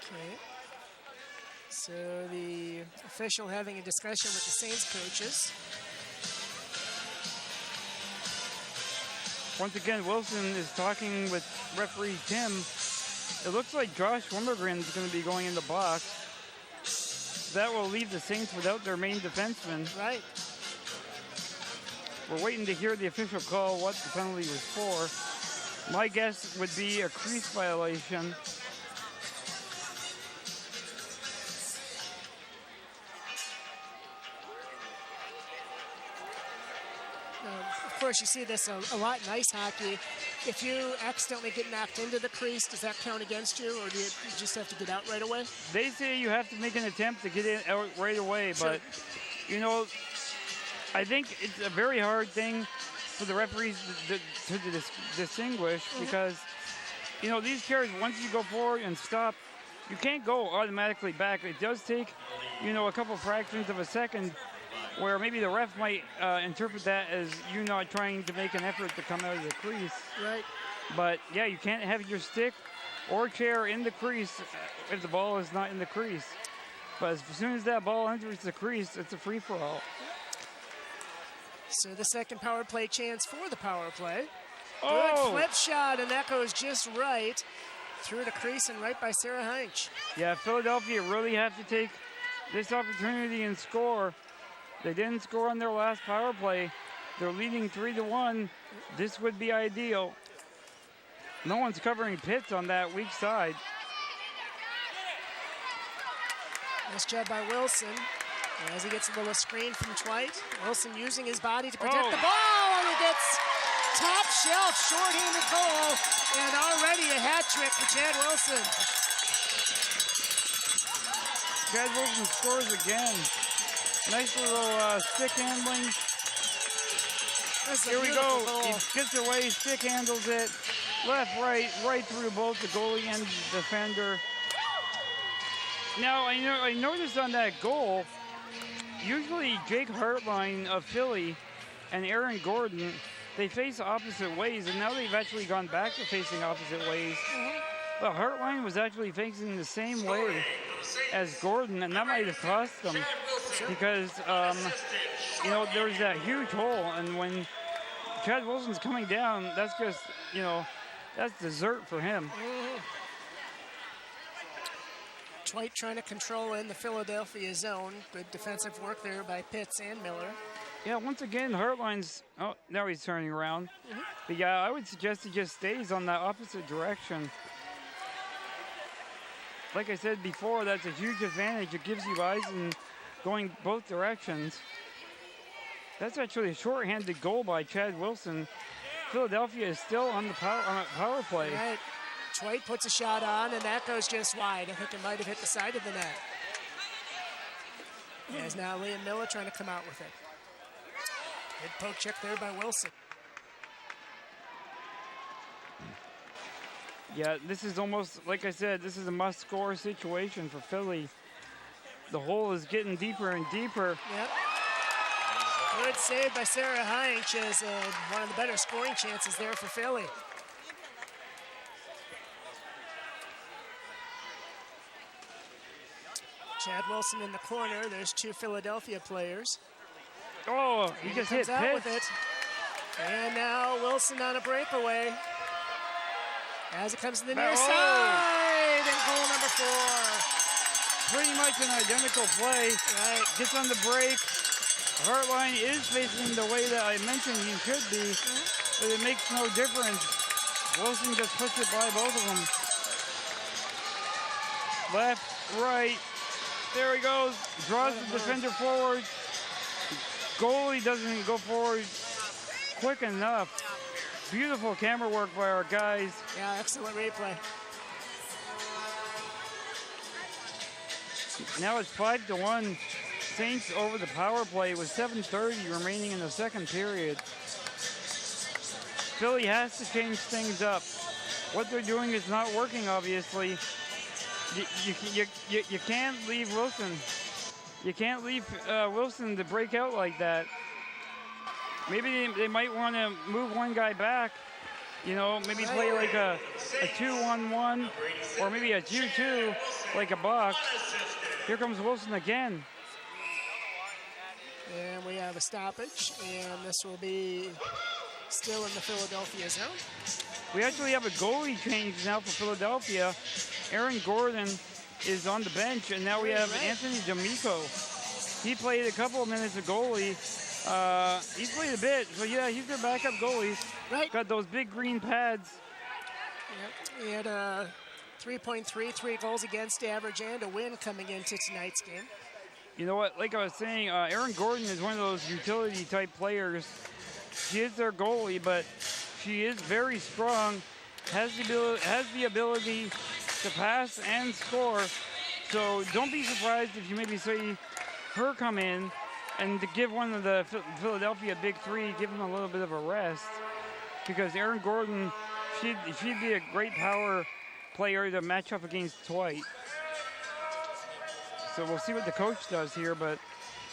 Okay. So the official having a discussion with the Saints coaches. Once again, Wilson is talking with referee Tim. It looks like Josh Wimmergren is going to be going in the box. That will leave the Saints without their main defenseman. Right. We're waiting to hear the official call what the penalty was for. My guess would be a crease violation. Of course, you see this a lot in ice hockey. If you accidentally get knocked into the crease, does that count against you, or do you just have to get out right away? They say you have to make an attempt to get it out right away, Sure. but, you know, I think it's a very hard thing for the referees to distinguish because, you know, these carries, once you go forward and stop, you can't go automatically back. It does take, you know, a couple fractions of a second where maybe the ref might interpret that as you not trying to make an effort to come out of the crease. Right. But, yeah, you can't have your stick or chair in the crease if the ball is not in the crease. But as soon as that ball enters the crease, it's a free-for-all. So the second power play chance for the power play. Oh! Good flip shot, and that goes just right through the crease and right by Sarah Heinch. Yeah, Philadelphia really have to take this opportunity and score. They didn't score on their last power play. They're leading 3-1. This would be ideal. No one's covering pits on that weak side. Nice job by Wilson. As he gets a little screen from Twite. Wilson using his body to protect the ball, and he gets top shelf shorthanded goal, and already a hat trick for Chad Wilson. Chad Wilson scores again. Nice little stick handling. Here we go. Goal. He gets away, stick handles it. Left, right through both the goalie and the defender. Now, I noticed on that goal, usually Jake Hartline of Philly and Aaron Gordon, they face opposite ways, and now they've actually gone back to facing opposite ways. But Hartline was actually facing the same way as Gordon, and that might have cost them because, you know, there's that huge hole, and when Chad Wilson's coming down, that's just, you know, that's dessert for him. Dwight trying to control in the Philadelphia zone. Good defensive work there by Pitts and Miller. Yeah, once again, Hartline's, oh, now he's turning around. But yeah, I would suggest he just stays on that opposite direction. Like I said before, that's a huge advantage. It gives you eyes and going both directions. That's actually a shorthanded goal by Chad Wilson. Philadelphia is still on the power play. Right. Dwight puts a shot on, and that goes just wide. I think it might have hit the side of the net. As now Liam Miller trying to come out with it. Good poke check there by Wilson. Yeah, this is almost, like I said, this is a must-score situation for Philly. The hole is getting deeper and deeper. Yep. Good save by Sarah Heinch as one of the better scoring chances there for Philly. Chad Wilson in the corner. There's two Philadelphia players. Oh, he just hit out Pitts. with it. And now Wilson on a breakaway. As it comes to the near side, and goal number 4. Pretty much an identical play. Right. Gets on the break. Hartline is facing the way that I mentioned he should be, but it makes no difference. Wilson just puts it by both of them. Left, right. There he goes. Draws the defender forward. Goalie doesn't go forward quick enough. Beautiful camera work by our guys. Yeah, excellent replay. Now it's 5-1. Saints over the power play with 7:30 remaining in the second period. Philly has to change things up. What they're doing is not working, obviously. You can't leave Wilson. You can't leave Wilson to break out like that. Maybe they might want to move one guy back. You know, maybe play like a 2-1-1 or maybe a 2-2 like a box. Here comes Wilson again. And we have a stoppage, and this will be still in the Philadelphia zone. We actually have a goalie change now for Philadelphia. Aaron Gordon is on the bench, and now we have Anthony D'Amico. He played a couple of minutes of goalie. He's played a bit, so yeah, he's their backup goalie. Right. Got those big green pads. Yep. He had a 3.33 goals against average and a win coming into tonight's game. You know what, like I was saying, Aaron Gordon is one of those utility type players. She is their goalie, but she is very strong, has the ability to pass and score. So don't be surprised if you maybe see her come in and to give one of the Philadelphia big three, give them a little bit of a rest. Because Aaron Gordon, she'd be a great power player to match up against Dwight. So we'll see what the coach does here, but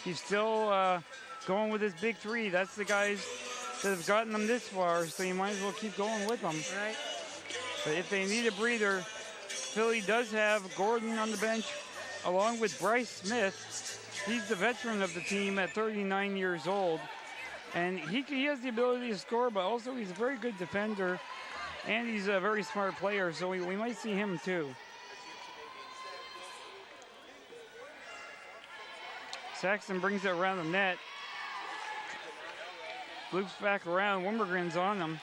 he's still going with his big three. That's the guys that have gotten them this far, so you might as well keep going with them. Right. But if they need a breather, Philly does have Gordon on the bench, along with Bryce Smith. He's the veteran of the team at 39 years old. And he has the ability to score, but also he's a very good defender, and he's a very smart player, so we might see him too. Saxon brings it around the net. Loops back around. Wimbergren's on him.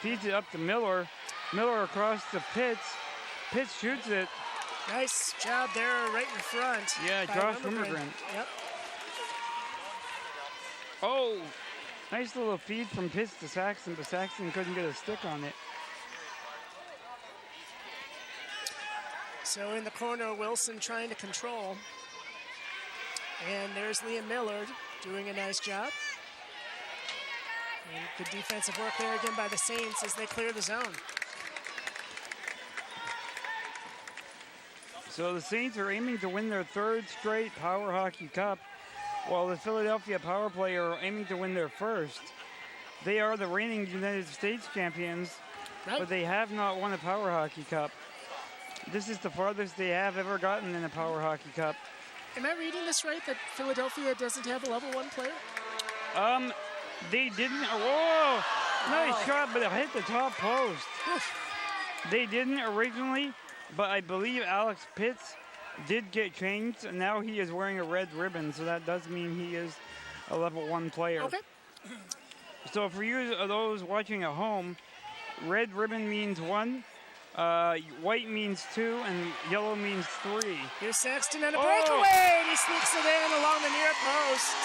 Feeds it up to Miller. Miller across to Pitts. Pitts shoots it. Nice job there right in front. Yeah, Josh Wimbergren. Yep. Oh, nice little feed from Pitts to Saxon, but Saxon couldn't get a stick on it. So in the corner, Wilson trying to control. And there's Liam Miller doing a nice job. And good defensive work there again by the Saints as they clear the zone. So the Saints are aiming to win their third straight PowerHockey Cup, while the Philadelphia Power Play are aiming to win their first. They are the reigning United States champions, Right. but they have not won a Power Hockey Cup. This is the farthest they have ever gotten in a Power Hockey Cup. Am I reading this right, that Philadelphia doesn't have a level 1 player? They didn't. Whoa! Nice shot, but it hit the top post. They didn't originally, but I believe Alex Pitts did get changed, and now he is wearing a red ribbon, so that does mean he is a level 1 player. Okay. So for you, those watching at home, red ribbon means 1, white means 2, and yellow means 3. Here's Saxton on a breakaway, and he sneaks it in along the near post.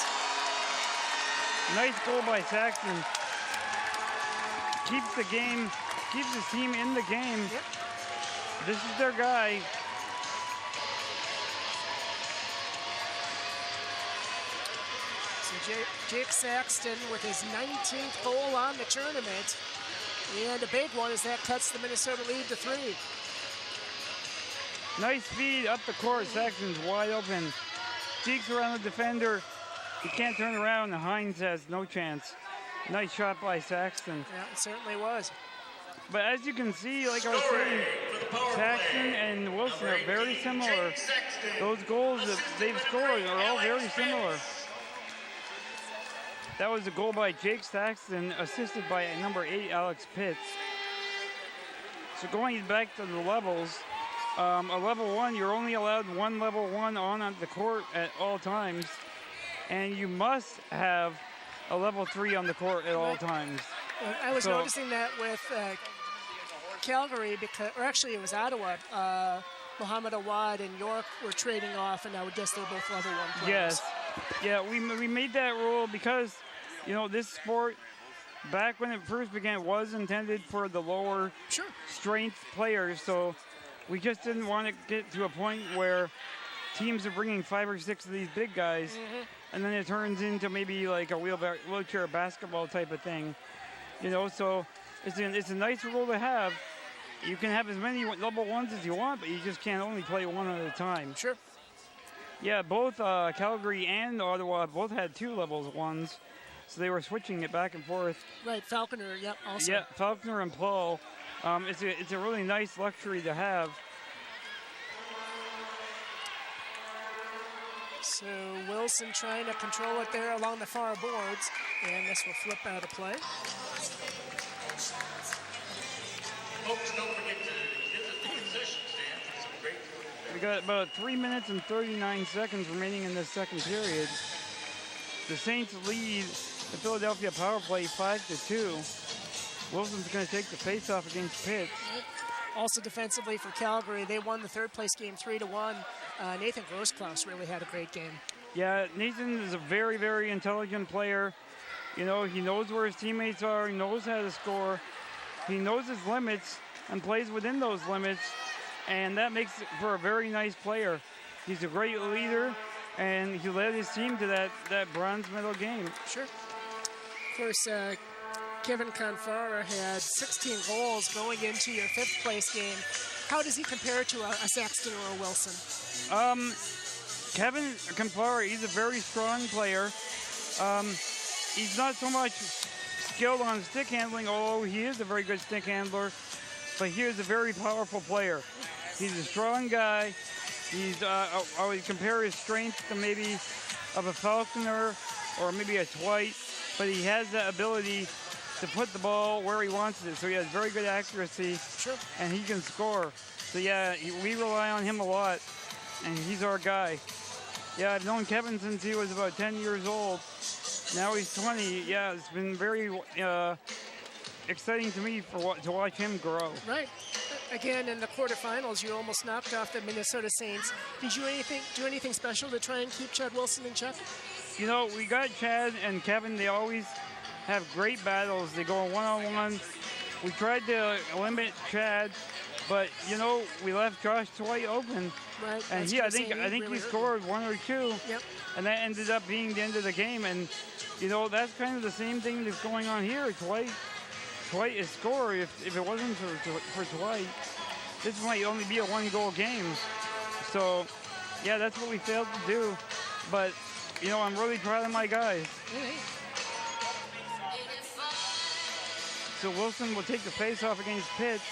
Nice goal by Saxton. Keeps the game, keeps his team in the game. Yep. This is their guy. So Jake Saxton with his 19th goal on the tournament. And a big one as that cuts the Minnesota lead to 3. Nice feed up the court. Saxton's wide open. Cheeks around the defender. He can't turn around. Hines has no chance. Nice shot by Saxton. Yeah, it certainly was. But as you can see, like I was saying, Saxton and Wilson are very similar. Those goals that they've scored are all very similar. That was a goal by Jake Saxton, assisted by number 8, Alex Pitts. So going back to the levels, a level 1, you're only allowed 1 level 1 on the court at all times. And you must have a level 3 on the court at all times. I was noticing that with Calgary, because, or actually it was Ottawa. Mohammed Awad and York were trading off, and I would guess they're both level 1 players. Yes. Yeah, we made that rule because, you know, this sport, back when it first began, was intended for the lower strength players. So we just didn't want to get to a point where teams are bringing 5 or 6 of these big guys, and then it turns into maybe like a wheelchair basketball type of thing. You know, so it's a nice rule to have. You can have as many level 1s as you want, but you just can't only play one at a time. Sure. Yeah, both Calgary and Ottawa both had 2 levels 1s, so they were switching it back and forth. Right, Falconer, yep, also. Yeah, Falconer and Paul. It's a really nice luxury to have. So Wilson trying to control it there along the far boards, and this will flip out of play. Folks, don't forget to get the concession stand for some great food. We got about 3 minutes and 39 seconds remaining in this second period. The Saints lead the Philadelphia power play 5-2. Wilson's going to take the face-off against Pitts. Also defensively for Calgary, they won the third place game 3-1. Nathan Grossklaus really had a great game. Yeah, Nathan is a very, very intelligent player. You know, he knows where his teammates are. He knows how to score. He knows his limits and plays within those limits. And that makes for a very nice player. He's a great leader, and he led his team to that bronze medal game. Sure. Of course, Kevin Confara had 16 goals going into your 5th place game. How does he compare to a Saxton or a Wilson? Kevin Confara, he's a very strong player. He's not so much skilled on stick handling, although he is a very good stick handler, but he is a very powerful player. He's a strong guy. He's, I would compare his strength to maybe of a Falconer or maybe a Dwight, but he has that ability to put the ball where he wants it. So he has very good accuracy, and he can score. So yeah, we rely on him a lot, and he's our guy. Yeah, I've known Kevin since he was about 10 years old. Now he's 20. Yeah, it's been very exciting to me to watch him grow. Right. Again, in the quarterfinals, you almost knocked off the Minnesota Saints. Did you do anything special to try and keep Chad Wilson in check? You know, we got Chad and Kevin. They always have great battles. They go one-on-one. We tried to limit Chad, but you know, we left Josh Dwight open. Right. And I think he scored 1 or 2. Yep. And that ended up being the end of the game. And you know, that's kind of the same thing that's going on here. Dwight is scored. If it wasn't for Dwight, this might only be a 1-goal game. So, yeah, that's what we failed to do. But, you know, I'm really proud of my guys. So Wilson will take the face-off against Pitts.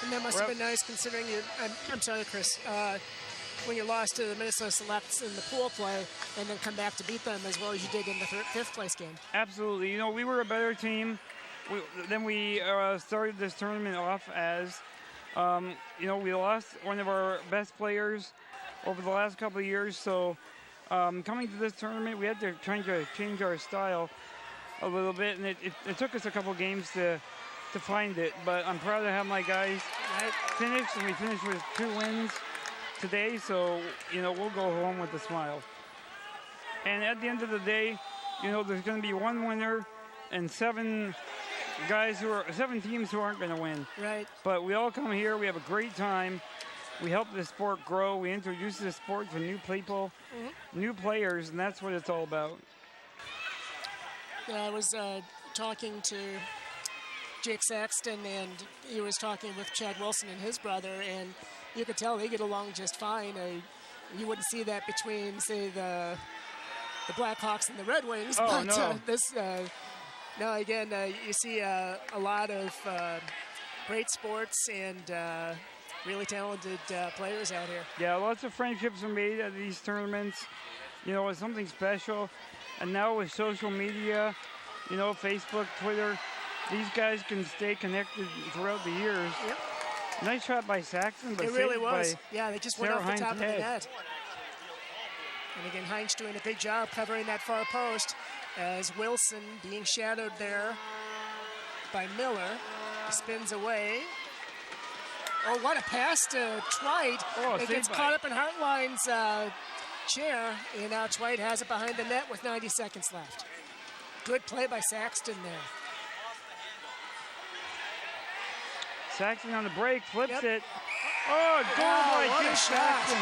And that must have been nice considering you. I'm sorry, Chris. When you lost to the Minnesota Selects in the pool play and then come back to beat them as well as you did in the fifth place game. Absolutely. You know, we were a better team. We started this tournament off as, you know, we lost one of our best players over the last couple of years. So coming to this tournament, we had to try to change our style a little bit. And it took us a couple games to find it. But I'm proud to have my guys finish. And we finished with 2 wins today, so you know we'll go home with a smile. And at the end of the day, you know there's going to be 1 winner and 7 teams who aren't going to win. Right. But we all come here. We have a great time. We help the sport grow. We introduce the sport to new people, new players, and that's what it's all about. I was talking to Jake Saxton, and he was talking with Chad Wilson and his brother, and you could tell they get along just fine. You wouldn't see that between, say, the Blackhawks and the Red Wings. Oh, but, no. Again, you see a lot of great sports and really talented players out here. Yeah, lots of friendships are made at these tournaments. You know, it's something special. And now with social media, you know, Facebook, Twitter, these guys can stay connected throughout the years. Yep. Nice shot by Saxton, but it really was. Yeah, they just went Sarah off the top Hines' of the head. net. And again, Hines doing a big job covering that far post as Wilson being shadowed there by Miller. He spins away. Oh, what a pass to Twite. It gets caught up in Hartline's chair, and now Twite has it behind the net with 90 seconds left. Good play by Saxton there. Saxton on the break, flips it. Oh, goal by Jake Saxton.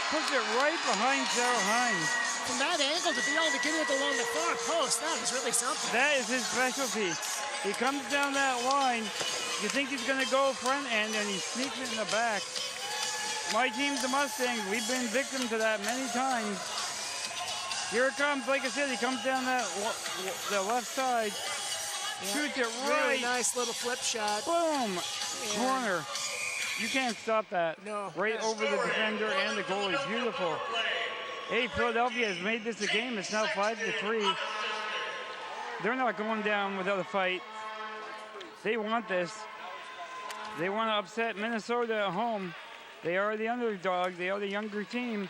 Puts it right behind Sarah Hines. From that angle to be able to get it along the far post, that is really something. That is his specialty. He comes down that line. You think he's going to go front end, and he sneaks it in the back. My team's the Mustangs. We've been victim to that many times. Here it comes. Like I said, he comes down the left side. Yeah. Shoots it right. Really nice little flip shot. Boom. Yeah. Corner. You can't stop that. No. Right over the defender and the goalie. Beautiful. Hey, Philadelphia has made this a game. It's now 5-3. They're not going down without a fight. They want this. They want to upset Minnesota at home. They are the underdog. They are the younger team.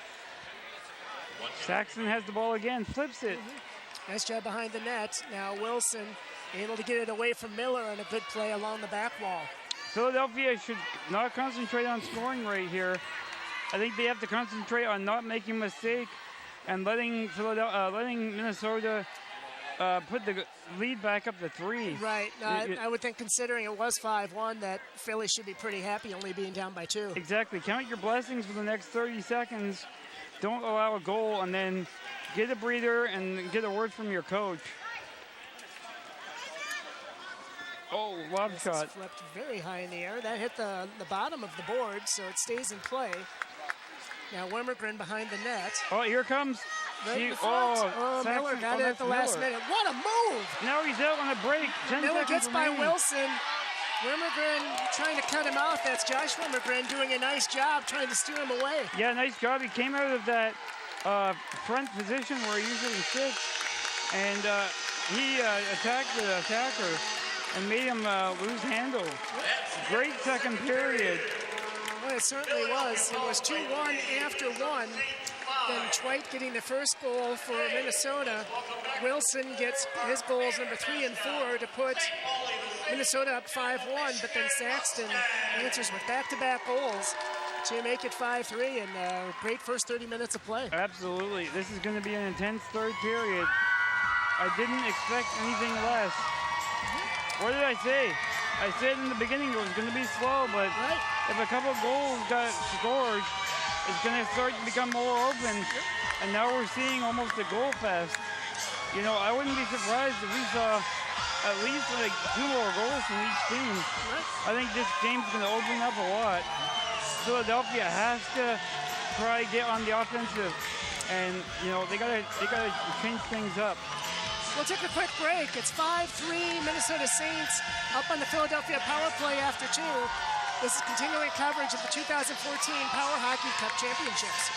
Saxton has the ball again. Flips it. Nice job behind the net. Now Wilson able to get it away from Miller and a good play along the back wall. Philadelphia should not concentrate on scoring right here. I think they have to concentrate on not making a mistake and letting Minnesota put the lead back up to 3. Right. I would think considering it was 5-1 that Philly should be pretty happy only being down by 2. Exactly. Count your blessings for the next 30 seconds. Don't allow a goal, and then get a breather and get a word from your coach. Oh, lob shot. Flipped very high in the air. That hit the bottom of the board, so it stays in play. Now Wermegren behind the net. Oh, here comes. Miller got it at the last minute. What a move! Now he's out on a break. Miller gets by Wilson. Wermegren trying to cut him off. That's Josh Wermegren doing a nice job trying to steer him away. Yeah, nice job. He came out of that front position where he usually sits, and he attacked the attacker and made him lose handle. Great second period. Well, it certainly was. It was 2-1 after 1. Then Twite getting the first goal for Minnesota. Wilson gets his goals number 3 and 4 to put Minnesota up 5-1, but then Saxton answers with back-to-back goals to make it 5-3, and great first 30 minutes of play. Absolutely. This is going to be an intense third period. I didn't expect anything less. What did I say? I said in the beginning it was going to be slow, but if a couple of goals got scored, it's going to start to become more open. And now we're seeing almost a goal fest. You know, I wouldn't be surprised if we saw at least like 2 more goals from each team. I think this game's going to open up a lot. Philadelphia has to try to get on the offensive, and you know they gotta change things up. We'll take a quick break. It's 5-3 Minnesota Saints up on the Philadelphia power play after 2. This is continuing coverage of the 2014 PowerHockey Cup Championships.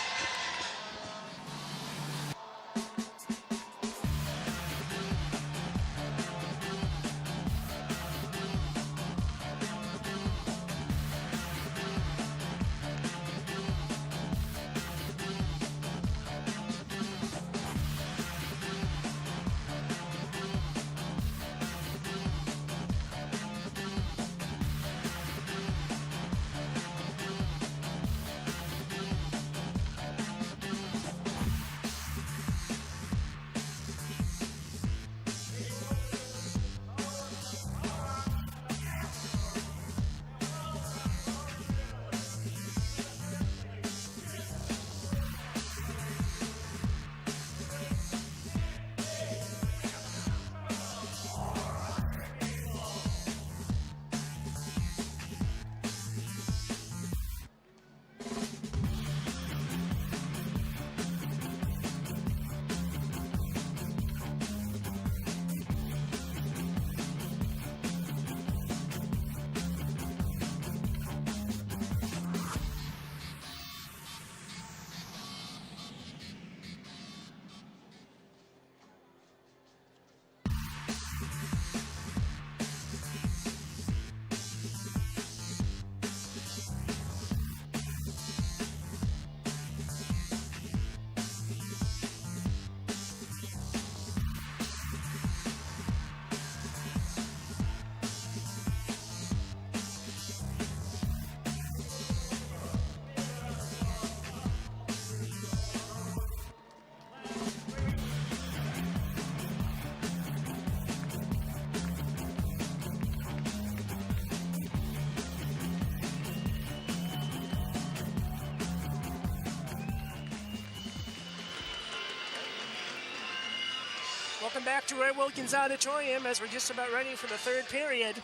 Welcome back to Roy Wilkins Auditorium as we're just about ready for the third period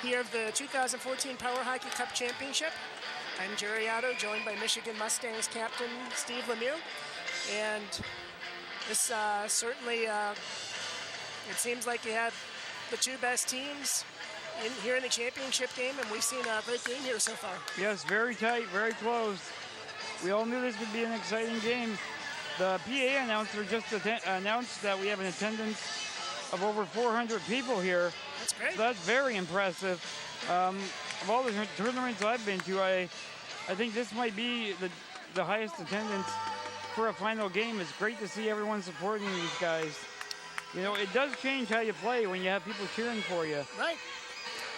here of the 2014 PowerHockey Cup Championship. I'm Jerry Otto, joined by Michigan Mustangs captain Steve Lemieux. And this certainly, it seems like you have the two best teams here in the championship game, and we've seen a great game here so far. Yes, very tight, very close. We all knew this would be an exciting game. The PA announcer just announced that we have an attendance of over 400 people here. That's great. So that's very impressive. Of all the tournaments I've been to, I think this might be the highest attendance for a final game. It's great to see everyone supporting these guys. You know, it does change how you play when you have people cheering for you. Right.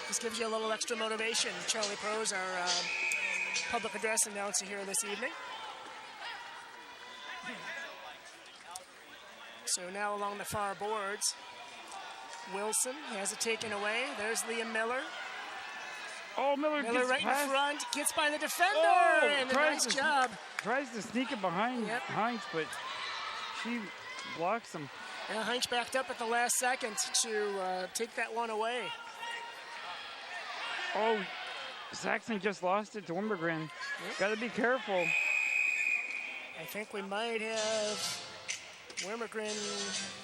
This gives you a little extra motivation. Charlie Prose, our public address announcer here this evening. So now along the far boards, Wilson has it taken away. There's Liam Miller. Oh, Miller gets right past. in front, gets by the defender, and a nice job. Tries to sneak it behind Heinz, but she blocks him. Yeah, Heinz backed up at the last second to take that one away. Oh, Saxon just lost it to Wimbergren. Yep. Got to be careful. I think we might have Wimbergren.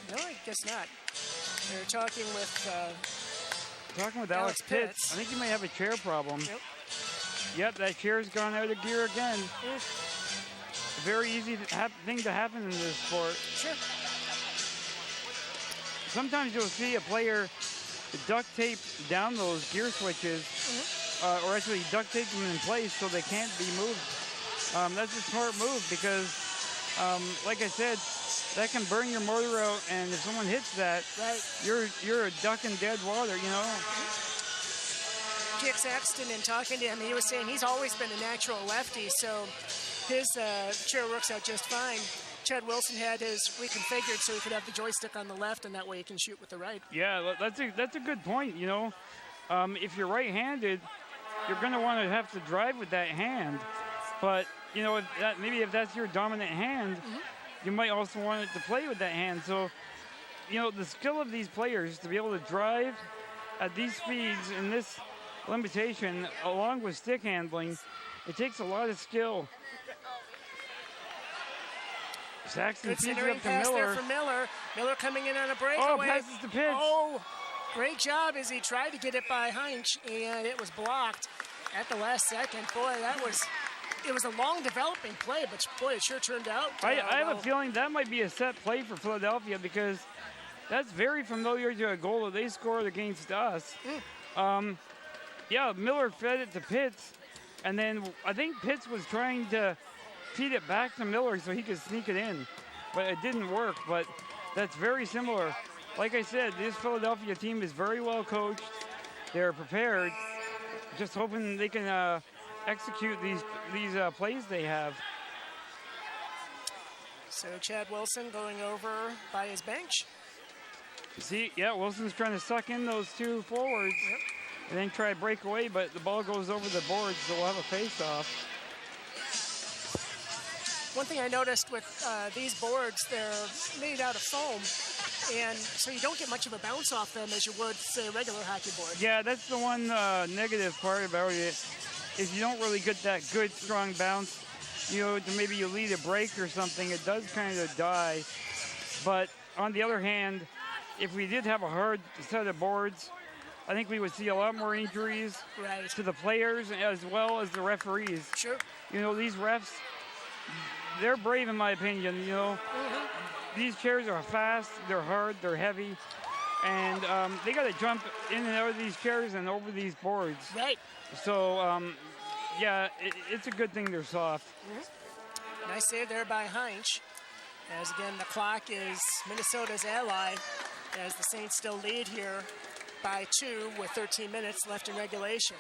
No, I guess not. They're talking with Alex Pitts. I think he may have a chair problem. Yep, that chair's gone out of gear again. A very easy thing to happen in this sport. Sure. Sometimes you'll see a player duct tape down those gear switches, or actually duct tape them in place so they can't be moved. That's a smart move because, like I said, that can burn your motor out, and if someone hits that, you're a duck in dead water, you know. Jake Saxton, in talking to him, he was saying he's always been a natural lefty, so his chair works out just fine. Chad Wilson had his reconfigured so he could have the joystick on the left, and that way he can shoot with the right. Yeah, that's a good point, you know. If you're right-handed, you're going to want to have to drive with that hand. But, you know, if that's your dominant hand, you might also want it to play with that hand. So, you know, the skill of these players to be able to drive at these speeds in this limitation, along with stick handling, it takes a lot of skill. Saxton Good feeds it centering up to pass there Miller. for Miller. Miller coming in on a breakaway. Oh, passes to Pitts. Oh, great job as he tried to get it by Heinz, and it was blocked at the last second. Boy, it was a long developing play, but boy, it sure turned out. I have well. a feeling that might be a set play for Philadelphia because that's very familiar to a goal that they scored against us. Yeah, Miller fed it to Pitts, and then I think Pitts was trying to feed it back to Miller so he could sneak it in, but it didn't work. But that's very similar. Like I said, this Philadelphia team is very well coached. They're prepared. Just hoping they can execute these plays they have. So Chad Wilson going over by his bench. See, yeah, Wilson's trying to suck in those two forwards and then try to break away, but the ball goes over the boards, so we'll have a face-off. One thing I noticed with these boards, they're made out of foam, and so you don't get much of a bounce off them as you would, say, a regular hockey board. Yeah, that's the one negative part about it, is you don't really get that good, strong bounce. You know, maybe you lead a break or something, it does kind of die. But on the other hand, if we did have a hard set of boards, I think we would see a lot more injuries to the players as well as the referees. Sure. You know, these refs, they're brave in my opinion, you know. These chairs are fast, they're hard, they're heavy, and they got to jump in and out of these chairs and over these boards. Right. So, yeah, it's a good thing they're soft. Nice save there by Heinz. As again, the clock is Minnesota's ally, as the Saints still lead here by 2 with 13 minutes left in regulation.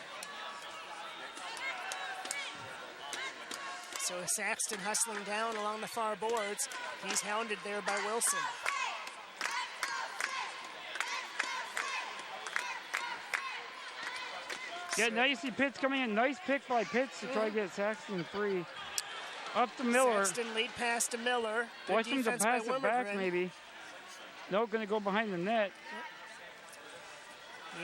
So Saxton hustling down along the far boards. He's hounded there by Wilson. Yeah, now you see Pitts coming in. Nice pick by Pitts to try to get Saxton free. Up to Miller. Saxton lead pass to Miller. Good Watch him to defense pass by it back, Wimmergren. maybe. No, going to go behind the net.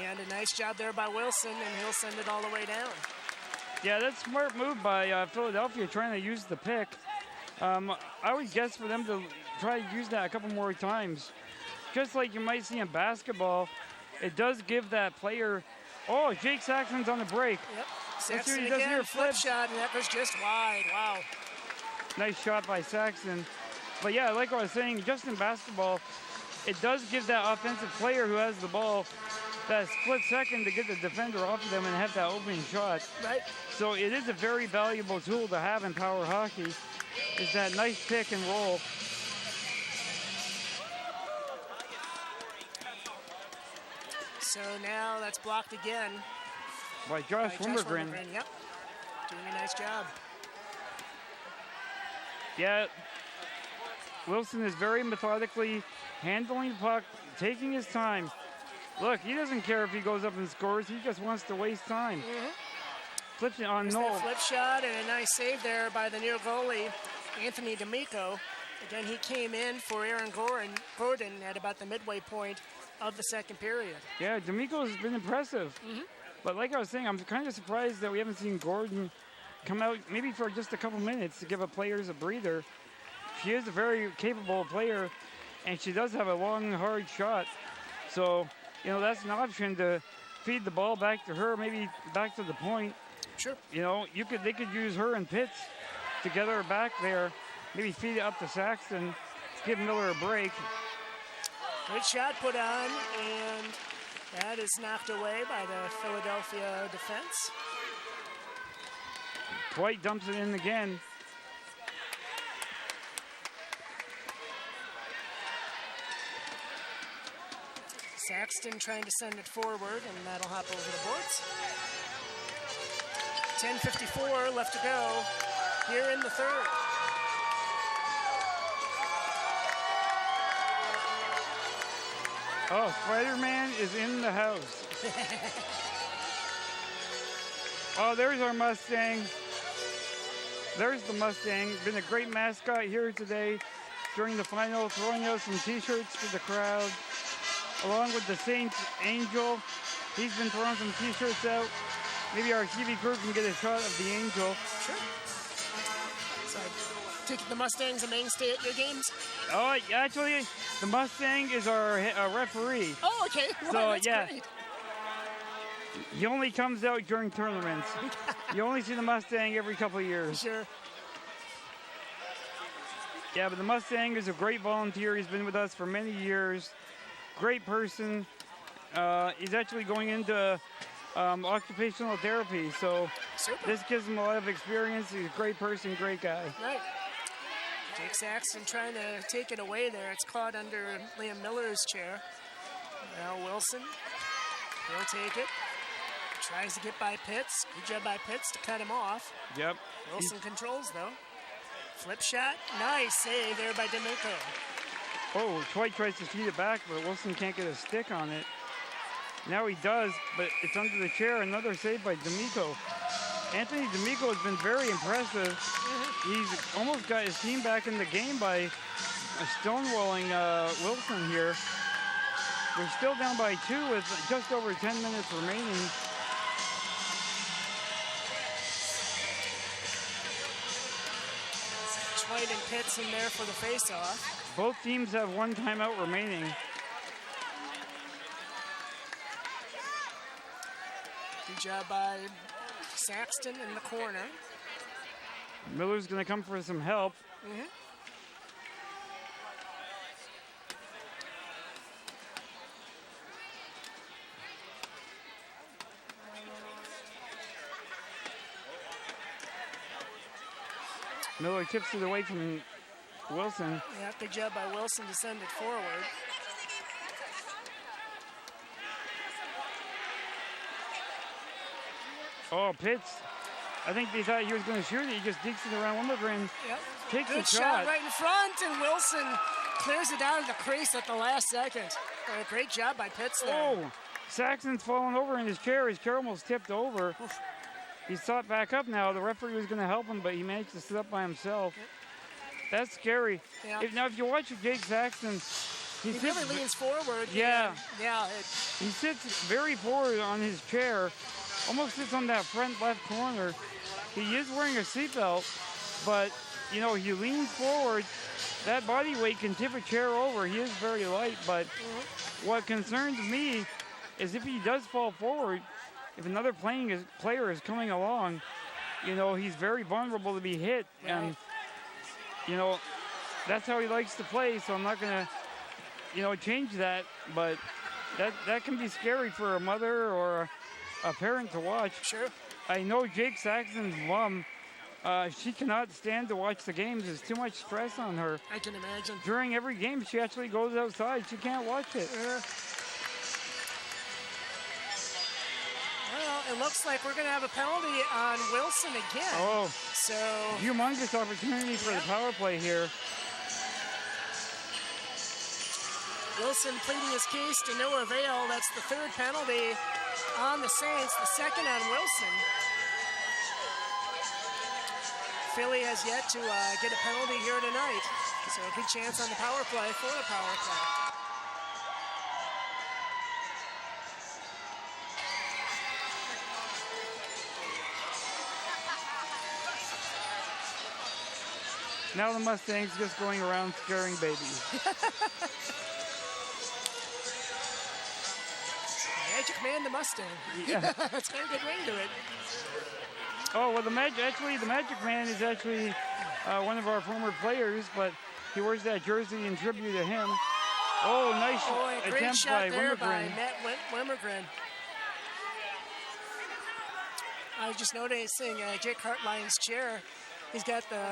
And a nice job there by Wilson, and he'll send it all the way down. Yeah, that's a smart move by Philadelphia, trying to use the pick. I would guess for them to try to use that a couple more times. Just like you might see in basketball, it does give that player. Oh, Jake Saxton's on the break. Yep. Let's see what Saxton he does again, here. flip shot, and that was just wide. Wow. Nice shot by Saxton. But yeah, like I was saying, just in basketball, it does give that offensive player who has the ball that split second to get the defender off of them and have that opening shot. Right. So it is a very valuable tool to have in power hockey, is that nice pick and roll. So now that's blocked again. By Josh Wimmergren. Yep. Doing a nice job. Yeah, Wilson is very methodically handling the puck, taking his time. Look, he doesn't care if he goes up and scores. He just wants to waste time. Flips it on There's Noel. that flip shot and a nice save there by the new goalie, Anthony D'Amico. Again, he came in for Aaron Gordon at about the midway point of the second period. Yeah, D'Amico's been impressive. But like I was saying, I'm kind of surprised that we haven't seen Gordon come out maybe for just a couple minutes to give a players a breather. She is a very capable player, and she does have a long, hard shot. So, you know, that's an option to feed the ball back to her, maybe back to the point. Sure. You know, they could use her and Pitts to get her back there, maybe feed it up to Saxton, give Miller a break. Good shot put on, and that is knocked away by the Philadelphia defense. Dwight dumps it in again. Saxton trying to send it forward, and that'll hop over the boards. 10:54 left to go here in the third. Oh, Spider-Man is in the house. Oh, there's our Mustang. There's the Mustang. Been a great mascot here today during the final, throwing out some T-shirts to the crowd, along with the Saints Angel. He's been throwing some T-shirts out. Maybe our TV crew can get a shot of the Angel. Sure. So The Mustangs a mainstay at your games? Oh, actually, the Mustang is our referee. Oh, okay. Well, So, that's yeah. great. He only comes out during tournaments. You only see the Mustang every couple of years. Sure. Yeah, but the Mustang is a great volunteer. He's been with us for many years. Great person. He's actually going into occupational therapy, so Super. this gives him a lot of experience. He's a great person, great guy. Right. Jake Saxton trying to take it away there. It's caught under Liam Miller's chair. Now Wilson, he'll take it. Tries to get by Pitts. Good job by Pitts to cut him off. Yep. Wilson controls though. Flip shot. Nice save there by D'Amico. Oh, Troy tries to feed it back, but Wilson can't get a stick on it. Now he does, but it's under the chair. Another save by D'Amico. Anthony D'Amico has been very impressive. He's almost got his team back in the game by stonewalling Wilson here. We're still down by 2 with just over 10 minutes remaining. White and Pitts in there for the face-off. Both teams have 1 timeout remaining. Good job by Saxton in the corner. Miller's going to come for some help. Miller tips it away from Wilson. Yeah, good job by Wilson to send it forward. Oh, Pitts. I think they thought he was going to shoot it. He just digs it around Wimmergren. Yep. Takes Good a shot. right in front, and Wilson clears it out of the crease at the last second. Great job by Pitts there. Oh, Saxon's fallen over in his chair. His chair almost tipped over. He's sought back up now. The referee was going to help him, but he managed to sit up by himself. That's scary. Yeah. If you watch Jake Saxton, he really leans forward. Yeah. Yeah. He sits very forward on his chair, almost sits on that front left corner. He is wearing a seatbelt, but, you know, he leans forward. That body weight can tip a chair over. He is very light, but what concerns me is if he does fall forward, if another player is coming along, you know, he's very vulnerable to be hit. Right. And, you know, that's how he likes to play, so I'm not going to, you know, change that. But that can be scary for a mother or a parent to watch. Sure. I know Jake Saxton's mom, she cannot stand to watch the games. There's too much stress on her. I can imagine. During every game, she actually goes outside. She can't watch it. Well, it looks like we're going to have a penalty on Wilson again. Oh, So, humongous opportunity for the power play here. Wilson pleading his case to no avail. That's the 3rd penalty on the Saints, the 2nd on Wilson. Philly has yet to get a penalty here tonight. So a good chance on the power play for the power play. Now the Mustangs just going around scaring babies. Magic Man the Mustang. Yeah. That's got a good ring to it. Oh, well, the Magic Man is actually one of our former players, but he wears that jersey in tribute to him. Oh, nice A great attempt shot by there by Wimmergren. Matt Wimmergren. I was just noticing Jake Hartline's chair. He's got the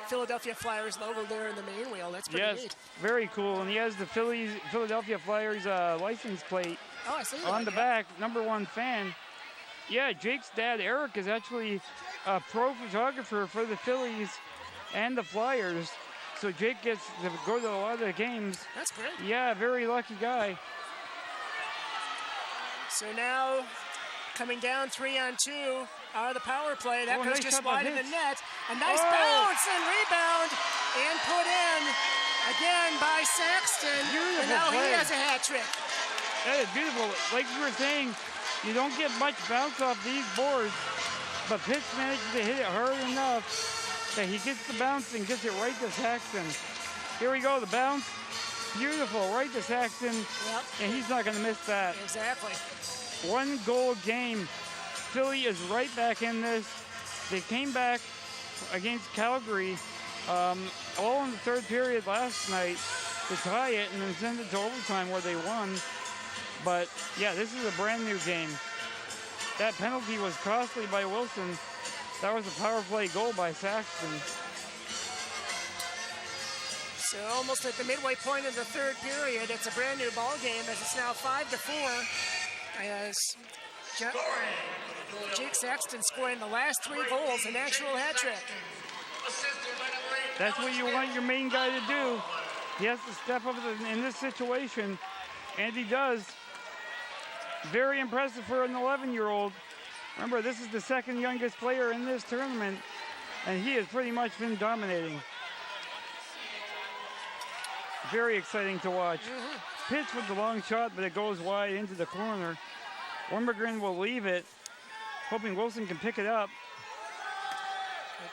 Philadelphia Flyers logo there in the main wheel. That's pretty neat. Very cool. And he has the Philadelphia Flyers license plate Oh, I see on that, the back. #1 fan. Yeah, Jake's dad, Eric, is actually a pro photographer for the Phillies and the Flyers. So Jake gets to go to a lot of the games. That's great. Yeah, very lucky guy. So now coming down 3-on-2 out of the power play. That goes nice just shot by wide of the Hitch. net. A nice Oh. bounce and rebound and put in again by Saxton. Beautiful And now play. he has a hat trick. That is beautiful. Like you were saying, you don't get much bounce off these boards, but Pitts managed to hit it hard enough Okay, he gets the bounce and gets it right to Saxton. Here we go, the bounce. Beautiful, right to Saxton. Yep. And he's not going to miss that. Exactly. 1 goal game. Philly is right back in this. They came back against Calgary all in the third period last night to tie it and then send it to overtime where they won. But, yeah, this is a brand new game. That penalty was costly by Wilson. That was a power play goal by Saxton. So almost at the midway point of the third period, it's a brand new ball game as it's now 5-4. As Jake Saxton scoring the last 3 goals, an actual hat trick. That's what you want your main guy to do. He has to step up in this situation, and he does. Very impressive for an 11-year-old. Remember, this is the second youngest player in this tournament, and he has pretty much been dominating. Very exciting to watch. Pitch with the long shot, but it goes wide into the corner. Wormegren will leave it, hoping Wilson can pick it up.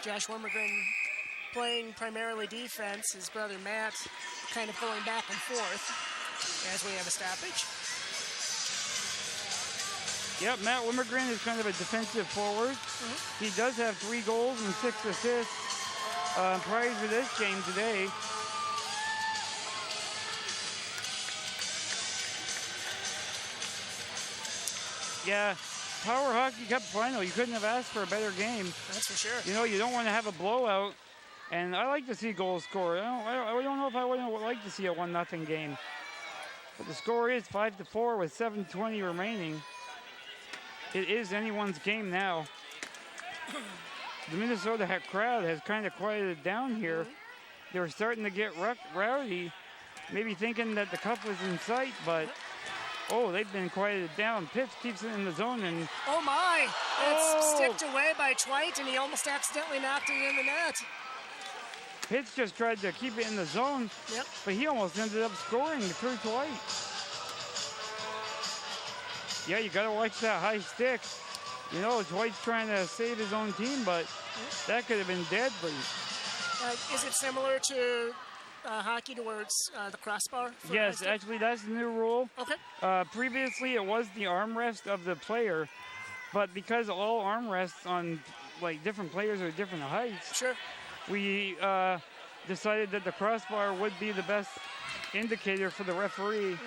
Josh Wormegren playing primarily defense. His brother Matt kind of going back and forth as we have a stoppage. Yep, Matt Wormegren is kind of a defensive forward. He does have 3 goals and 6 assists prior to this game today. Yeah, Power Hockey Cup final. You couldn't have asked for a better game. That's for sure. You know, you don't want to have a blowout, and I like to see goals scored. I don't know if I would like to see a 1-0 game. But the score is 5-4 with 7:20 remaining. It is anyone's game now. The Minnesota crowd has kind of quieted down here. They were starting to get rowdy, maybe thinking that the cup was in sight, but oh, they've been quieted down. Pitts keeps it in the zone, and oh my! It's sticked away by Twite, and he almost accidentally knocked it in the net. Pitts just tried to keep it in the zone, but he almost ended up scoring through Twite. Yeah, you got to watch that high stick. You know, Twite's trying to save his own team, but that could have been deadly. Is it similar to hockey towards the crossbar? Yes, actually, that's the new rule. Okay. Previously, it was the armrest of the player, but because all armrests on like different players are different heights, we decided that the crossbar would be the best indicator for the referee.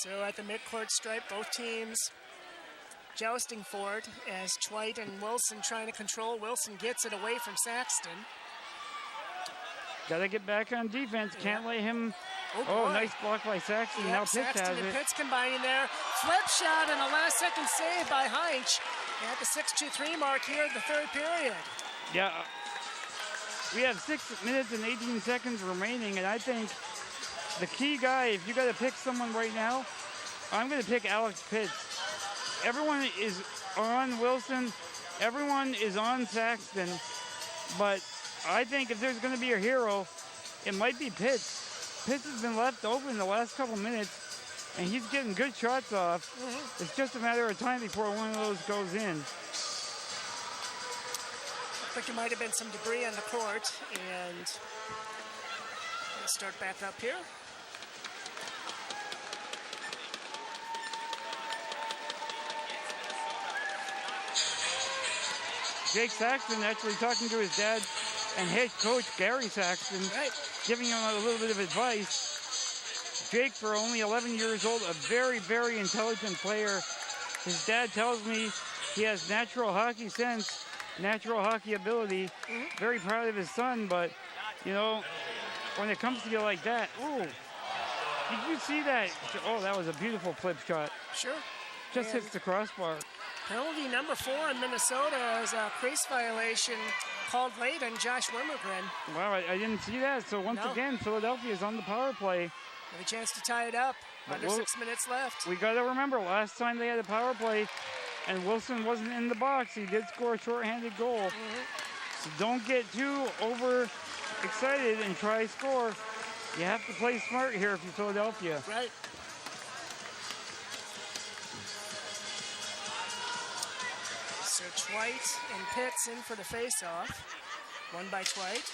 So at the midcourt stripe, both teams jousting for it as Twite and Wilson trying to control. Wilson gets it away from Saxton. Got to get back on defense. Can't let him. Oh, nice block by Saxton. Now Pitts Saxton has and it. Pitts combining there. Flip shot and a last-second save by Heinz at the 6:23 mark here in the third period. Yeah, we have 6 minutes and 18 seconds remaining, and I think the key guy, if you got to pick someone right now, I'm going to pick Alex Pitts. Everyone is on Wilson. Everyone is on Saxton. But I think if there's going to be a hero, it might be Pitts. Pitts has been left open the last couple minutes, and he's getting good shots off. It's just a matter of time before one of those goes in. I think there might have been some debris on the court, and we'll start back up here. Jake Saxton actually talking to his dad and head coach Gary Saxton, giving him a little bit of advice. Jake, for only 11 years old, a very, very intelligent player. His dad tells me he has natural hockey sense, natural hockey ability. Very proud of his son, but, you know, when it comes to you like that, ooh, did you see that? Oh, that was a beautiful flip shot. Sure. Just hits the crossbar. Penalty number 4 in Minnesota is a crease violation called late on Josh Wormegren. Wow, I didn't see that. So once again, Philadelphia is on the power play. Have a chance to tie it up. Under 6 minutes left. We got to remember, last time they had a power play and Wilson wasn't in the box, he did score a shorthanded goal. So don't get too over excited and try score. You have to play smart here if you're Philadelphia. Right. So Twite and Pitts in for the face-off. Won by Twite.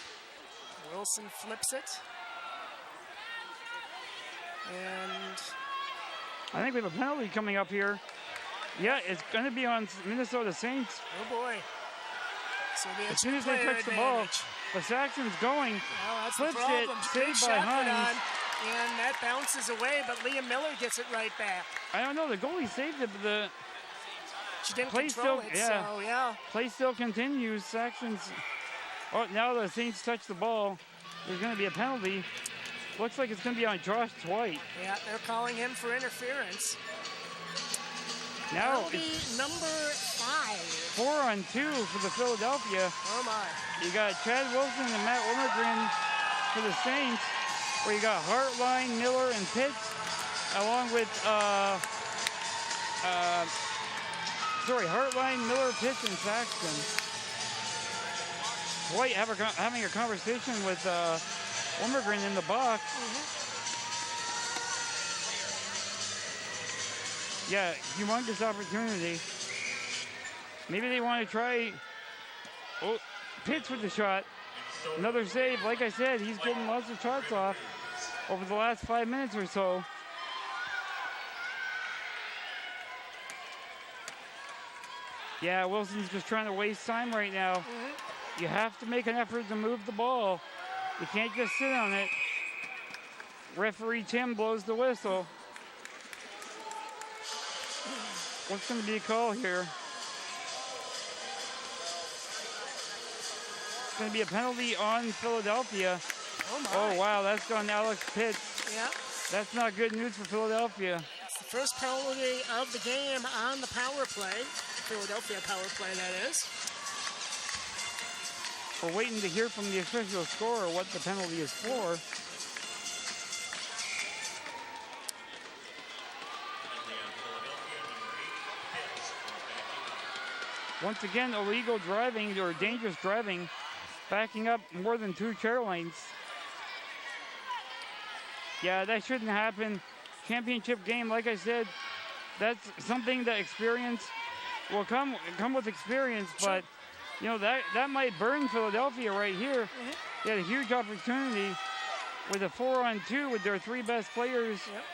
Wilson flips it. And I think we have a penalty coming up here. Yeah, it's going to be on Minnesota Saints. oh boy. So it'll be a As soon as they two-player touch the ball, advantage. but Saxon's going. Well, that's flips the problem. it, Great saved by shot put Hines. on, and that bounces away, but Liam Miller gets it right back. I don't know, the goalie saved it, but the She didn't play control still, it, yeah. so yeah. play still continues. Saxon's, oh, now the Saints touch the ball. There's going to be a penalty. Looks like it's going to be on Josh Twite. Yeah, they're calling him for interference. Now Penalty it's number 5. 4-on-2 for the Philadelphia. Oh my. You got Chad Wilson and Matt Wilmergren for the Saints, where you got Hartline, Miller, and Pitts, along with Hartline, Miller, Pitts, and Saxton. White having a conversation with Wilmergren in the box. Yeah, humongous opportunity. Maybe they want to try. Oh, Pitts with the shot. Another save. Like I said, he's getting lots of shots off over the last 5 minutes or so. Yeah, Wilson's just trying to waste time right now. You have to make an effort to move the ball. You can't just sit on it. Referee Tim blows the whistle. What's going to be a call here? It's going to be a penalty on Philadelphia. Oh my. Oh, wow, that's gone Alex Pitts. Yeah. That's not good news for Philadelphia. It's the first penalty of the game on the power play. Philadelphia power play, that is. We're waiting to hear from the official scorer what the penalty is for. Once again, illegal driving or dangerous driving, backing up more than 2 chair lengths. Yeah, that shouldn't happen. Championship game, like I said, that's something that experience will come with experience, but you know, that might burn Philadelphia right here. They had a huge opportunity with a 4-on-2 with their 3 best players. Yep.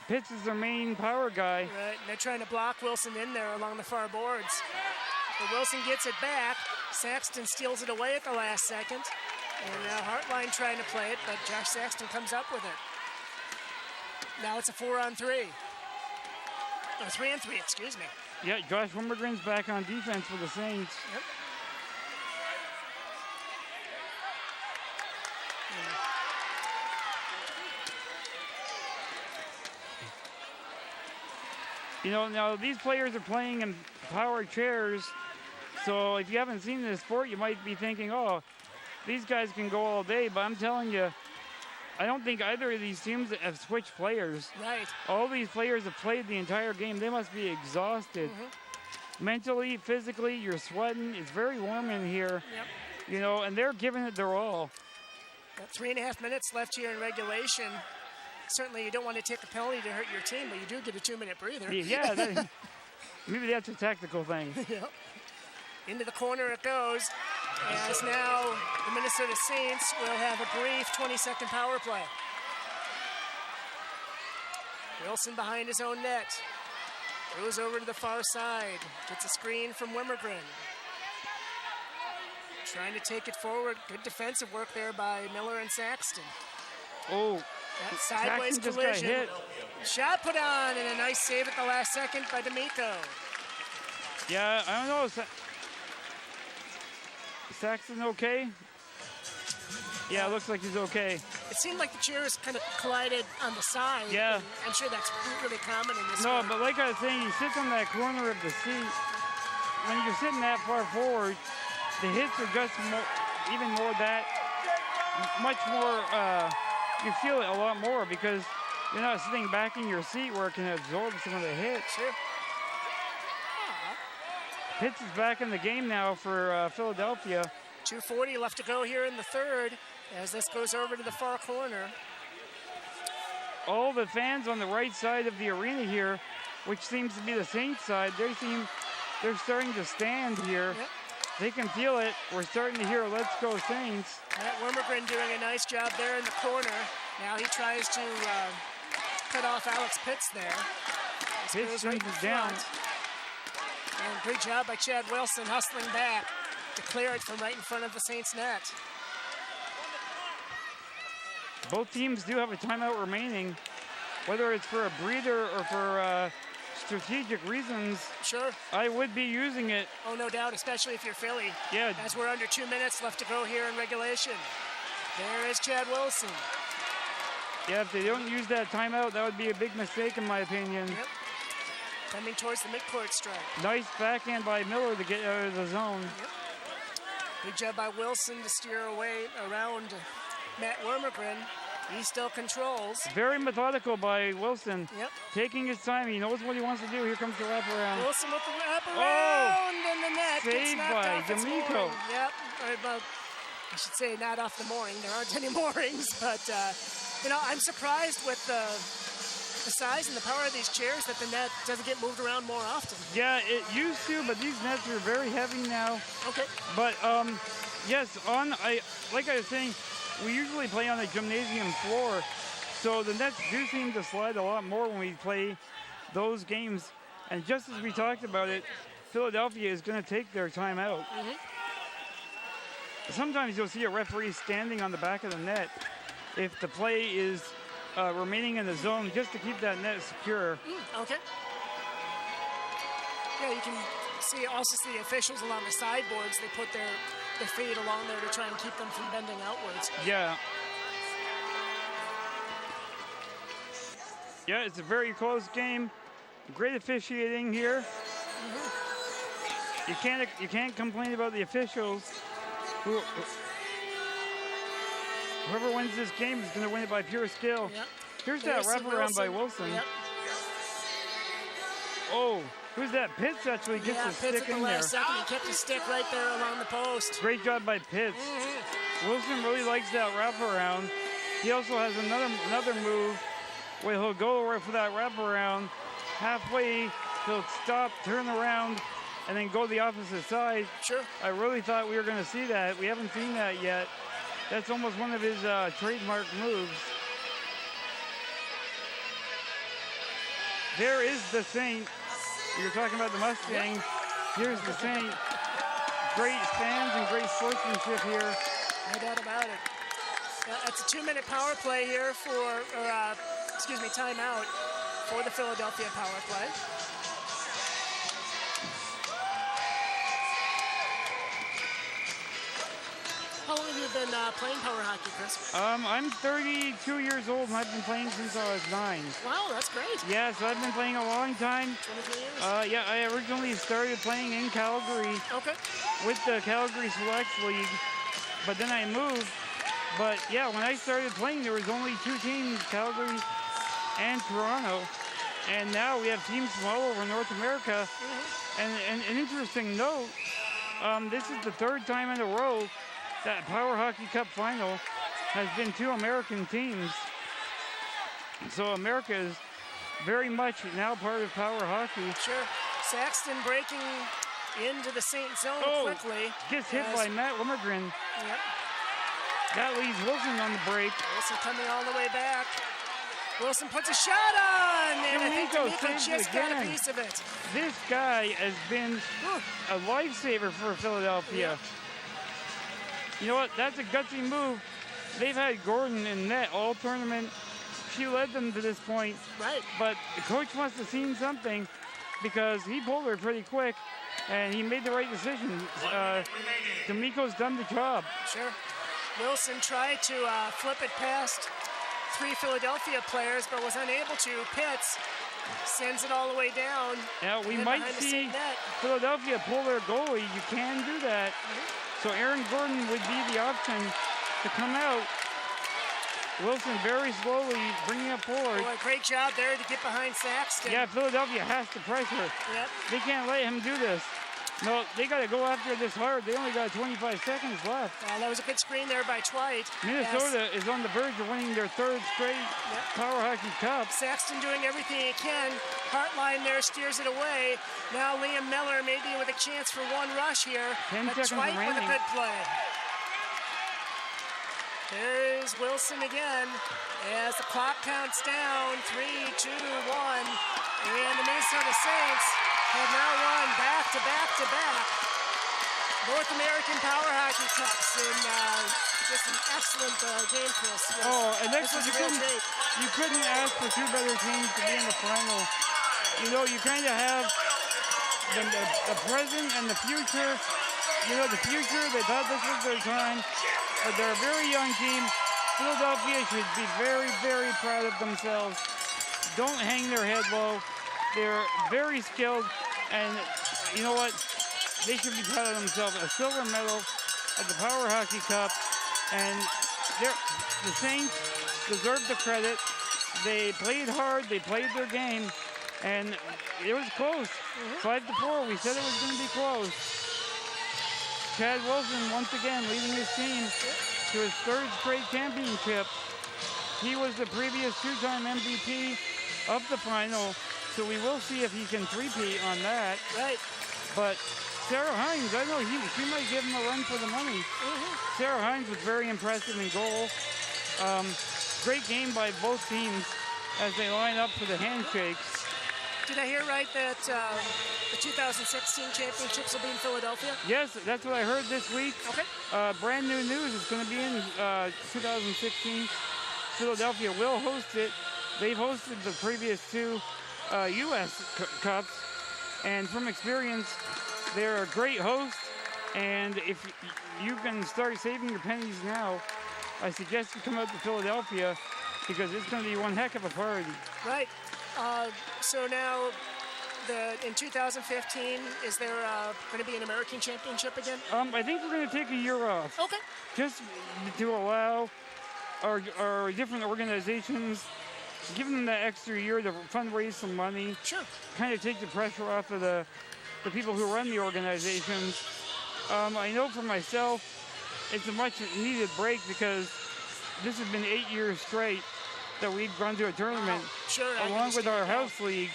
Pitts is their main power guy. Right, and they're trying to block Wilson in there along the far boards. But Wilson gets it back. Saxton steals it away at the last second. And now Hartline trying to play it, but Josh Saxton comes up with it. Now it's a 4-on-3. Or 3-on-3, excuse me. Yeah, Josh Wilmergren's back on defense for the Saints. Yep. You know, now these players are playing in power chairs, so if you haven't seen this sport, you might be thinking, oh, these guys can go all day, but I'm telling you, I don't think either of these teams have switched players. Right. All these players have played the entire game. They must be exhausted. Mentally, physically, you're sweating. It's very warm in here. Yep. You know, and they're giving it their all. Got 3.5 minutes left here in regulation. Certainly you don't want to take a penalty to hurt your team, but you do get a 2-minute breather. Yeah, maybe that's a tactical thing. Yep. Into the corner it goes. As now the Minnesota Saints will have a brief 20-second power play. Wilson behind his own net. Goes over to the far side. Gets a screen from Wilmergren. Trying to take it forward. Good defensive work there by Miller and Saxton. Oh, That sideways Saxton just got collision. hit. Shot put on and a nice save at the last second by D'Amico. Yeah, I don't know. Saxton okay? Yeah, it looks like he's okay. It seemed like the chairs kind of collided on the side. Yeah. and I'm sure that's really common in this No, sport. but like I was saying, he sits on that corner of the seat. When you're sitting that far forward, the hits are just even more that, much more, you feel it a lot more because you're not sitting back in your seat where it can absorb some of the hits. Sure. Pitts is back in the game now for Philadelphia. 2:40 left to go here in the third as this goes over to the far corner. All the fans on the right side of the arena here, which seems to be the Saints side, they seem they're starting to stand here. Yep. They can feel it. We're starting to hear "Let's Go Saints." Matt Wormergren doing a nice job there in the corner. Now he tries to cut off Alex Pitts there. Pitts Right in brings it down. front. And great job by Chad Wilson hustling back to clear it from right in front of the Saints net. Both teams do have a timeout remaining, whether it's for a breather or for strategic reasons. Sure. I would be using it. Oh, no doubt, especially if you're Philly. Yeah. As we're under 2 minutes left to go here in regulation. There is Chad Wilson. Yeah, if they don't use that timeout, that would be a big mistake in my opinion. Yep. Coming towards the midcourt stripe. Nice backhand by Miller to get out of the zone. Yep. Good job by Wilson to steer away around Matt Wormergren. He still controls. Very methodical by Wilson. Yep. Taking his time. He knows what he wants to do. Here comes the wraparound. Wilson with the wraparound in the net. Gets Saved knocked by off its D'Amico. mooring. Yep. Or about, I should say not off the mooring. There aren't any moorings, but you know, I'm surprised with the size and the power of these chairs that the net doesn't get moved around more often. Yeah, it used to, but these nets are very heavy now. Okay. But yes, like I was saying, we usually play on a gymnasium floor, so the nets do seem to slide a lot more when we play those games. And just as we talked about it, Philadelphia is going to take their timeout. Mm-hmm. Sometimes you'll see a referee standing on the back of the net if the play is remaining in the zone just to keep that net secure. Okay. Yeah, you can also see the officials along the sideboards. They put their feet along there to try and keep them from bending outwards. Yeah. Yeah, it's a very close game. Great officiating here. Mm-hmm. You can't complain about the officials. Whoever wins this game is going to win it by pure skill. Yep. Here's that wraparound by Wilson. Yep. Oh, who's that? Pitts actually gets his Pitts stick at the in there. last second. He kept his stick right there along the post. Great job by Pitts. Mm-hmm. Wilson really likes that wraparound. He also has another move where he'll go for that wraparound. Halfway, he'll stop, turn around, and then go the opposite side. Sure. I really thought we were going to see that. We haven't seen that yet. That's almost one of his trademark moves. There is the Saint. You're talking about the Mustang. Here's the Saint. Great fans and great sportsmanship here. No doubt about it. That's a 2-minute power play here timeout for the Philadelphia power play. How long have you been playing power hockey, Chris? I'm 32 years old and I've been playing since I was 9. Wow, that's great. Yeah, so I've been playing a long time. 23 years? Yeah, I originally started playing in Calgary Okay. with the Calgary Selects League, but then I moved. But yeah, when I started playing, there was only 2 teams, Calgary and Toronto. And now we have teams from all over North America. Mm-hmm. And an interesting note, this is the 3rd time in a row that PowerHockey Cup final has been 2 American teams. So America is very much now part of power hockey. Sure. Saxton breaking into the Saint zone quickly. Gets hit by Matt Limmergren. Yep. That leaves Wilson on the break. Wilson coming all the way back. Wilson puts a shot on, and I think D'Amico D'Amico saves it just got a again. piece of it. This guy has been a lifesaver for Philadelphia. Yep. You know what? That's a gutsy move. They've had Gordon in net all tournament. She led them to this point. Right. But the coach must have seen something because he pulled her pretty quick and he made the right decision. D'Amico's done the job. Sure. Wilson tried to flip it past 3 Philadelphia players, but was unable to. Pitts sends it all the way down. Now, we and might behind the see Saint net. Philadelphia pull their goalie. You can do that. So Aaron Gordon would be the option to come out. Wilson very slowly bringing it forward. Boy, great job there to get behind Saxton. Yeah, Philadelphia has to pressure. Yep. They can't let him do this. No, they got to go after this hard. They only got 25 seconds left. That was a good screen there by Twite. Minnesota is on the verge of winning their third straight Power Hockey Cup. Saxton doing everything he can. Hartline there steers it away. Now Liam Miller maybe with a chance for one rush here. 10 but seconds Twite with a remaining. good play. There's Wilson again as the clock counts down. 3, 2, 1. And the Minnesota Saints have now won back-to-back North American Power Hockey Cups. And just an excellent game, Chris. And this was a real treat. You couldn't ask for two better teams to be in the final. You know, you kind of have the present and the future. You know, the future, they thought this was their time, but they're a very young team. Philadelphia should be very, very proud of themselves. Don't hang their head low. They're very skilled, and you know what? They should be proud of themselves. A silver medal at the Power Hockey Cup, and the Saints deserve the credit. They played hard. They played their game, and it was close. 5-4. We said it was going to be close. Chad Wilson once again leading his team to his third straight championship. He was the previous two-time MVP of the final, so we will see if he can three-peat on that. Right. But Sarah Hines, I know she might give him a run for the money. Sarah Hines was very impressive in goal. Great game by both teams as they line up for the handshakes. Did I hear right that the 2016 championships will be in Philadelphia? Yes, that's what I heard this week. Okay. Brand new news. It's going to be in 2016. Philadelphia will host it. They've hosted the previous two U.S. Cups, and from experience, they're a great host. And if you can start saving your pennies now, I suggest you come out to Philadelphia because it's going to be one heck of a party. Right. So now, in 2015, is there going to be an American Championship again? I think we're going to take a year off. Okay. Just to allow our different organizations, give them that extra year to fundraise some money. Sure. Kind of take the pressure off of the people who run the organizations. I know for myself, it's a much needed break because this has been 8 years straight that we've gone to a tournament along with our house league.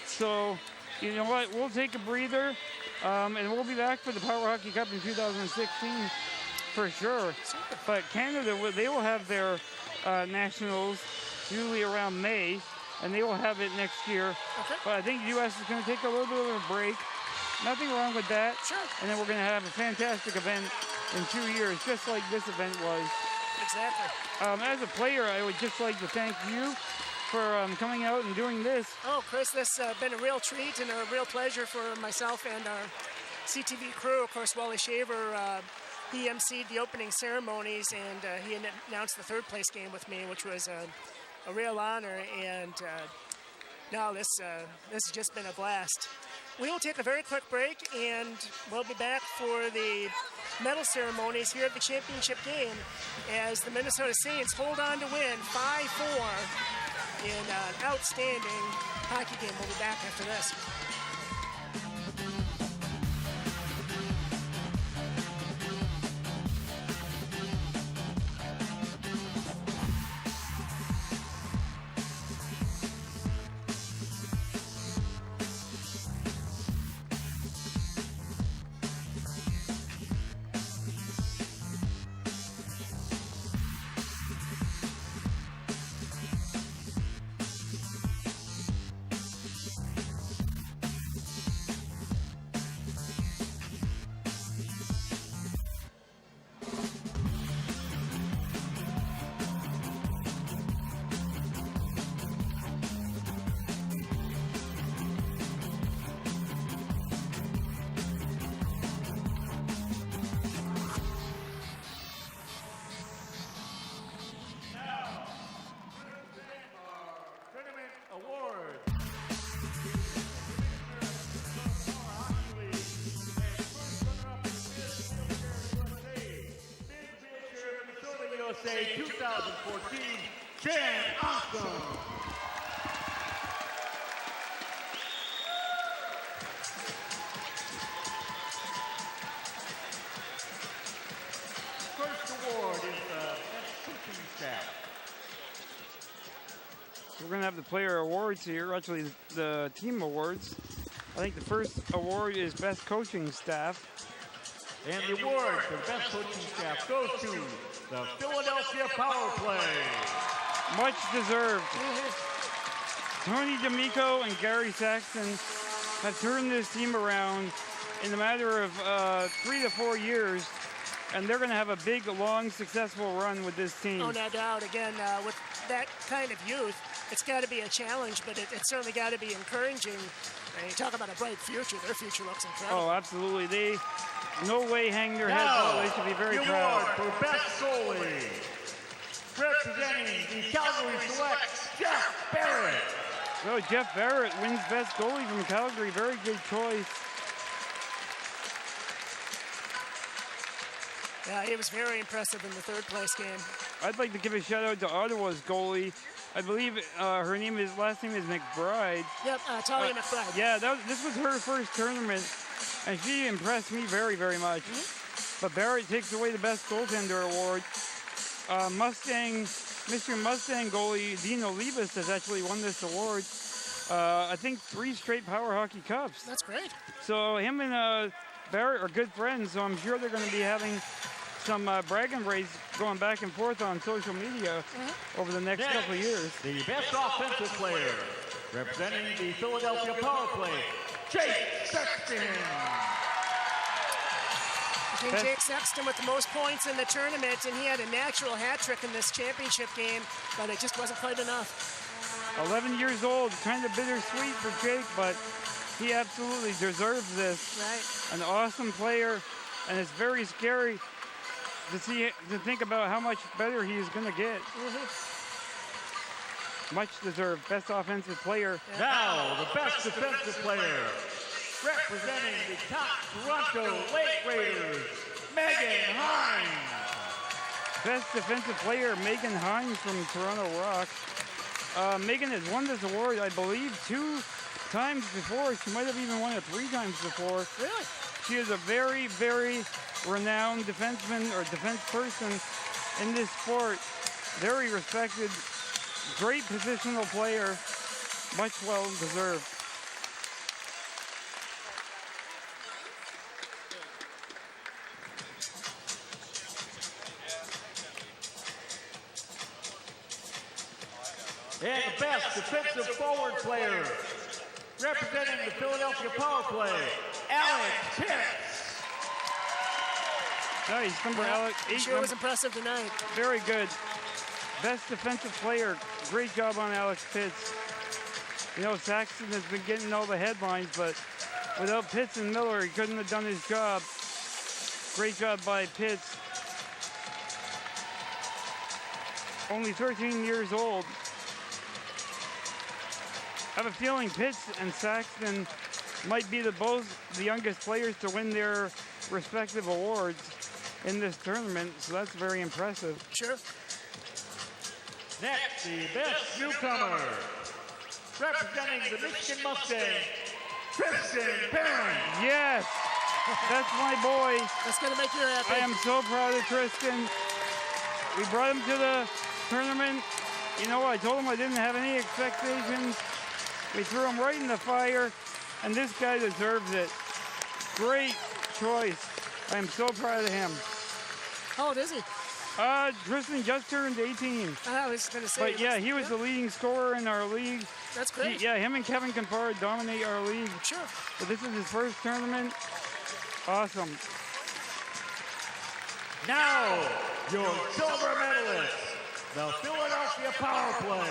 So, you know what, we'll take a breather and we'll be back for the Power Hockey Cup in 2016 for sure. Super. But Canada, they will have their nationals usually around May, and they will have it next year. Okay. But I think the U.S. is going to take a little bit of a break. Nothing wrong with that. Sure. And then we're going to have a fantastic event in 2 years, just like this event was. Exactly. As a player, I would just like to thank you for coming out and doing this. Oh, Chris, this has been a real treat and a real pleasure for myself and our CTV crew. Of course, Wally Shaver, he emceed the opening ceremonies, and he announced the third place game with me, which was a real honor. And now this has just been a blast. We will take a very quick break, and we'll be back for the medal ceremonies here at the championship game as the Minnesota Saints hold on to win 5-4 in an outstanding hockey game. We'll be back after this. USA 2014 Champ Awesome. going to have the player awards here, actually the team awards. I think the first award is best coaching staff. And the award for best coaching staff goes to the Philadelphia Power Play. Much deserved. Tony D'Amico and Gary Saxton have turned this team around in a matter of 3 to 4 years, and they're going to have a big, long, successful run with this team. Oh, no doubt. Again, with that kind of youth, it's got to be a challenge, but it's certainly got to be encouraging. And you talk about a bright future. Their future looks incredible. Oh, absolutely. They no way hang their heads low. They should be very proud. For best goalie, representing the Calgary Selects, Jeff Barrett. So Jeff Barrett wins best goalie from Calgary. Very good choice. Yeah, he was very impressive in the third place game. I'd like to give a shout out to Ottawa's goalie. I believe her last name is McBride. Yep, Talia McBride. Yeah, this was her first tournament, and she impressed me very, very much. But Barrett takes away the best goaltender award. Mr. Mustang goalie Dino Leibus has actually won this award. I think 3 straight PowerHockey Cups. That's great. So him and Barrett are good friends, so I'm sure they're going to be having some bragging rights going back and forth on social media over the next couple of years. The best offensive player, representing the Philadelphia Power Play, Jake Sexton. Jake Sexton with the most points in the tournament, and he had a natural hat trick in this championship game, but it just wasn't quite enough. 11 years old, kind of bittersweet for Jake, but he absolutely deserves this. Right. An awesome player, and it's very scary to think about how much better he is going to get. Much deserved. Best offensive player. Now, the best defensive player, representing the Toronto Lake Raiders, Megan Hines. Best defensive player, Megan Hines from Toronto Rock. Megan has won this award, I believe, 2 times before. She might have even won it 3 times before. Really? She is a very, very renowned defenseman or defense person in this sport. Very respected, great positional player, much well deserved. And the best defensive forward player, representing the Philadelphia Power Play, Alex Pitts. Nice, number Alex. He sure was impressive tonight. Very good. Best defensive player. Great job on Alex Pitts. You know, Saxton has been getting all the headlines, but without Pitts and Miller, he couldn't have done his job. Great job by Pitts. Only 13 years old. I have a feeling Pitts and Saxton might be both the youngest players to win their respective awards in this tournament, so that's very impressive. Sure. Next, the best newcomer, representing the Michigan Mustang, Tristan Barron. Yes, that's my boy. That's going to make you happy. I am so proud of Tristan. We brought him to the tournament. You know, I told him I didn't have any expectations. We threw him right in the fire, and this guy deserves it. Great choice. I am so proud of him. How old is he? Tristan just turned 18. I was going to say. But yeah, he was the leading scorer in our league. That's great. Him and Kevin Confard dominate our league. Sure. But this is his first tournament. Awesome. Now, your silver medalist, the Philadelphia Power Play.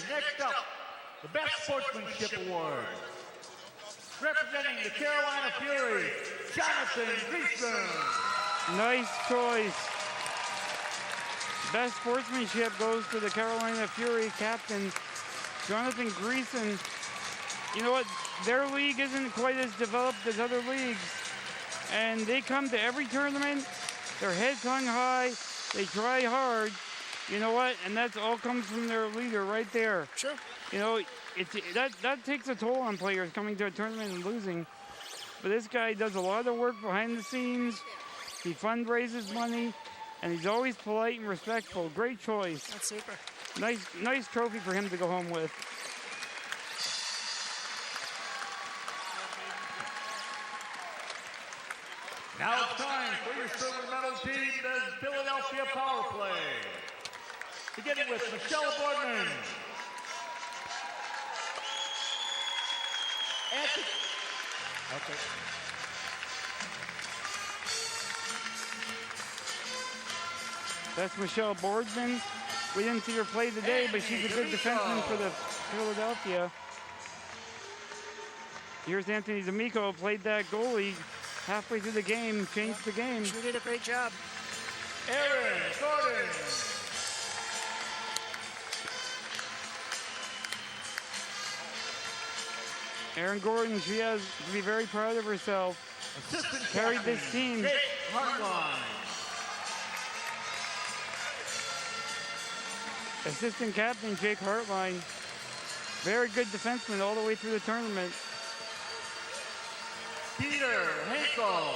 Next up, the Best Sportsmanship Award. Representing the Carolina Fury, Jonathan Greason. Nice choice. Best sportsmanship goes to the Carolina Fury captain, Jonathan Greason. You know what? Their league isn't quite as developed as other leagues, and they come to every tournament. Their heads hung high. They try hard. You know what? And that all comes from their leader right there. Sure. You know, that takes a toll on players coming to a tournament and losing. But this guy does a lot of work behind the scenes. He fundraises money, and he's always polite and respectful. Great choice. That's super. Nice trophy for him to go home with. Now it's time for your silver medal team, the Philadelphia Power Play. Beginning with Michelle Boardman. Okay. That's Michelle Boardman. We didn't see her play today, but she's a good defenseman for the Philadelphia. Here's Anthony D'Amico, played that goalie halfway through the game, changed the game. She did a great job. Aaron Gordon. Aaron Gordon, she has to be very proud of herself. Assistant Carried this team. Jake Hartline. Assistant captain Jake Hartline. Very good defenseman all the way through the tournament. Peter Henkel.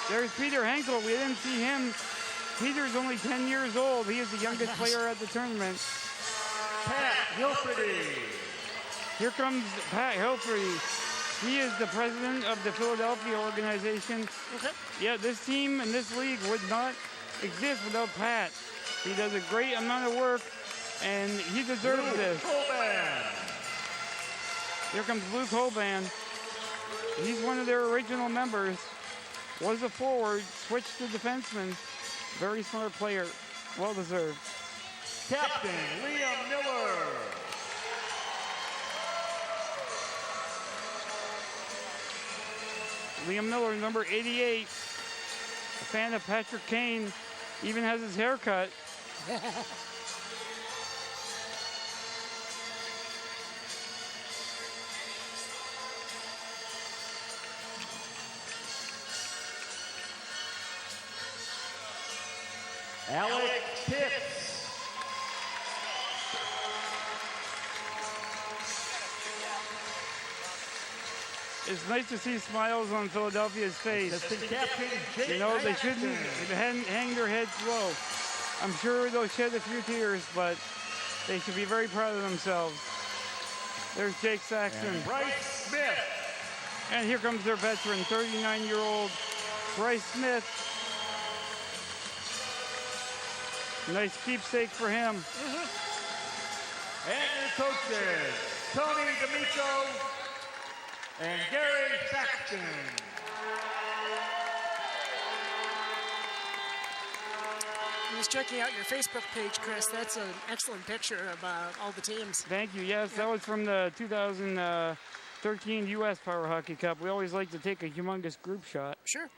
There's Peter Henkel. We didn't see him. Peter's only 10 years old. He is the youngest player at the tournament. Pat Hilferty. Here comes Pat Hilferty. He is the president of the Philadelphia organization. Okay. Yeah, this team and this league would not exist without Pat. He does a great amount of work, and he deserves this. Colban. Here comes Luke Holban. He's one of their original members. Was a forward, switched to defenseman. Very smart player. Well deserved. Captain Liam Miller. Liam Miller, number 88. A fan of Patrick Kane. Even has his hair cut. Alex Pitts. It's nice to see smiles on Philadelphia's face. Assistant captain Jake You know, they Saxton. shouldn't hang their heads low. I'm sure they'll shed a few tears, but they should be very proud of themselves. There's Jake Saxton. And Bryce Smith. And here comes their veteran, 39-year-old Bryce Smith. Nice keepsake for him. And your coaches, Tony D'Amico and Gary Saxton. I was checking out your Facebook page, Chris. That's an excellent picture of all the teams. Thank you. Yes, that was from the 2013 U.S. PowerHockey Cup. We always like to take a humongous group shot. Sure.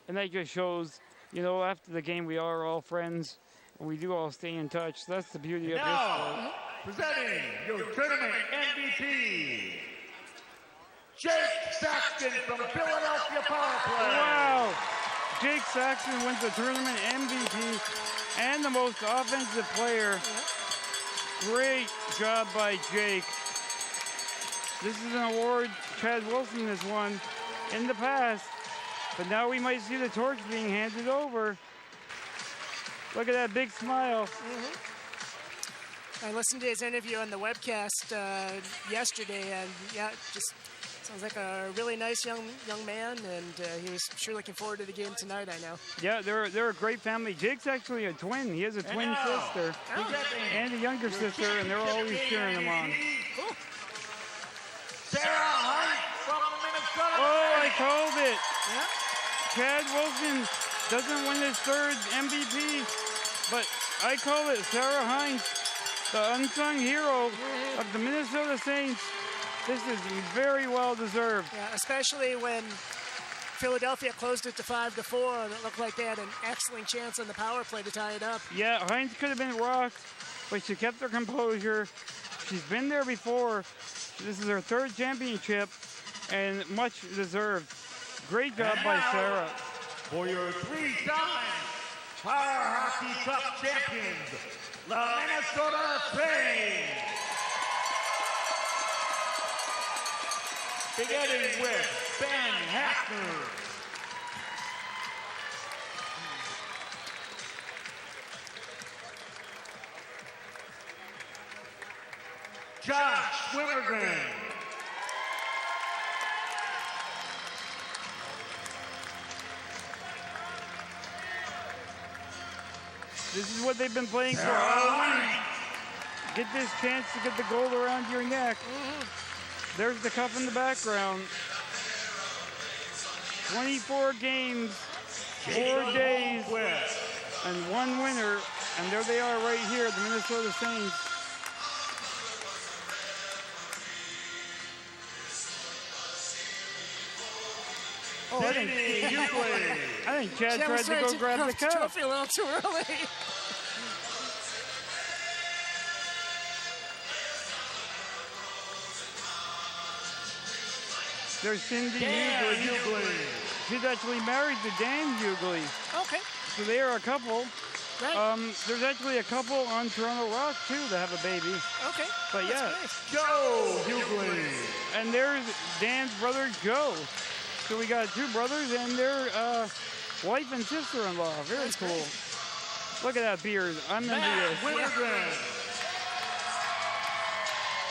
And that just shows, you know, after the game we are all friends and we do all stay in touch. That's the beauty of this. Now, presenting your tournament MVP, Jake Saxton from Philadelphia Power Play. Wow! Jake Saxton wins the tournament MVP and the most offensive player. Great job by Jake. This is an award Chad Wilson has won in the past, but now we might see the torch being handed over. Look at that big smile. I listened to his interview on the webcast yesterday, and yeah, just sounds like a really nice young man, and he was sure looking forward to the game tonight, I know. Yeah, they're a great family. Jake's actually a twin. He has a twin sister and a younger sister, and they're always cheering him on. Cool. Sarah Hunt from Minnesota. Oh, I called it. Yeah. Chad Wilson doesn't win his third MVP, but I call it Sarah Hines, the unsung hero of the Minnesota Saints. This is very well deserved. Yeah, especially when Philadelphia closed it to 5-4, and it looked like they had an excellent chance on the power play to tie it up. Yeah, Hines could have been rocked, but she kept her composure. She's been there before. This is her third championship, and much deserved. Great job by Sarah. For your 3-time PowerHockey Cup champions, the Minnesota Flames. Beginning with Ben Hackner. Josh Wimmergren. This is what they've been playing for all week. Get this chance to get the gold around your neck. There's the cup in the background. 24 games, 4 days, and 1 winner. And there they are right here, the Minnesota Saints. I think Chad tried to go grab the cup. Trophy a little too early. There's Cindy Hughley. She's actually married to Dan Hughley. Okay. So they are a couple. Right. There's actually a couple on Toronto Rock, too, that have a baby. Okay. But yeah. Nice. Joe Hughley. And there's Dan's brother, Joe. So we got 2 brothers and their wife and sister-in-law. Very cool. Look at that beard. I'm envious.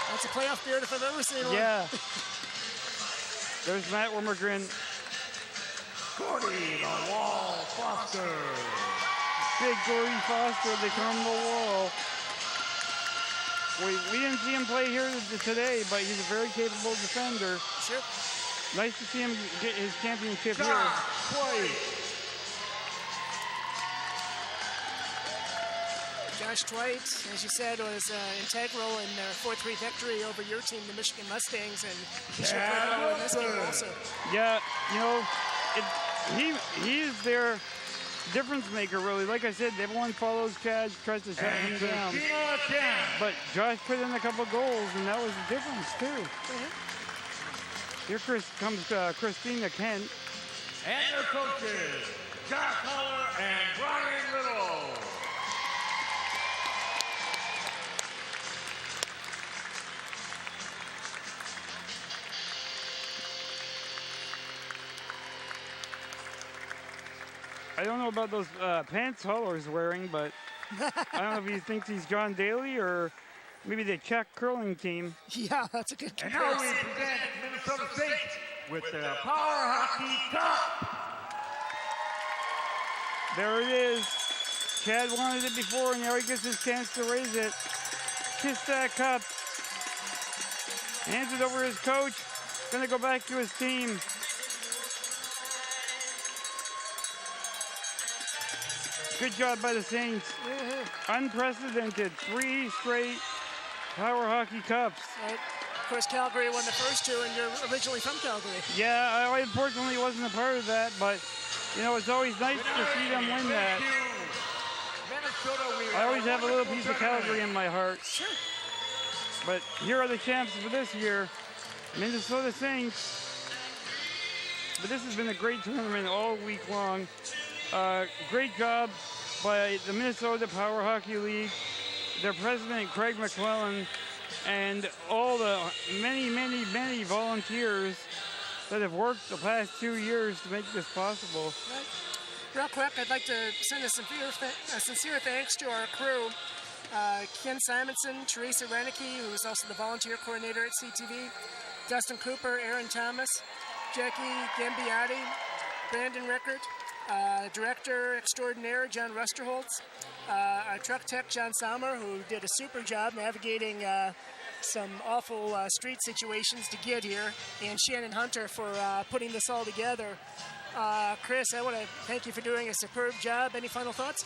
That's a playoff beard if I've ever seen one. Yeah. There's Matt Wimmergren. Gordy the Wall Foster. Big Gordy Foster, they come the wall. We didn't see him play here today, but he's a very capable defender. Sure. Nice to see him get his championship here. Josh Twite, as you said, was integral in their 4-3 victory over your team, the Michigan Mustangs, and he should play well in this game also. Yeah, you know, he's their difference maker, really. Like I said, everyone follows Chad, tries to shut him down. But Josh put in a couple goals, and that was the difference, too. Here comes Christina Kent. And their coaches, Josh Muller and Brian Little. I don't know about those pants Huller's wearing, but I don't know if he thinks he's John Daly or maybe the Czech curling team. Yeah, that's a good And now we comparison. present Minnesota State with the PowerHockey Cup. There it is. Chad wanted it before, and now he gets his chance to raise it. Kiss that cup. Hands it over to his coach. Gonna go back to his team. Good job by the Saints. Unprecedented. 3 straight PowerHockey Cups. Right. Of course, Calgary won the first 2, and you're originally from Calgary. Yeah, I unfortunately wasn't a part of that, but you know, it's always nice to see them win that. I always have a little piece of Calgary in my heart. Sure. But here are the champs for this year, Minnesota Saints. But this has been a great tournament all week long. Great job by the Minnesota Power Hockey League, their president, Craig McClellan, and all the many volunteers that have worked the past 2 years to make this possible. Right. Real quick, I'd like to send a sincere thanks to our crew. Ken Simonson, Teresa Renicky, who is also the volunteer coordinator at CTV, Dustin Cooper, Aaron Thomas, Jackie Gambiotti, Brandon Rickert, Director Extraordinaire John Rusterholtz, our truck tech John Salmer, who did a super job navigating some awful street situations to get here, and Shannon Hunter for putting this all together. Chris, I want to thank you for doing a superb job. Any final thoughts?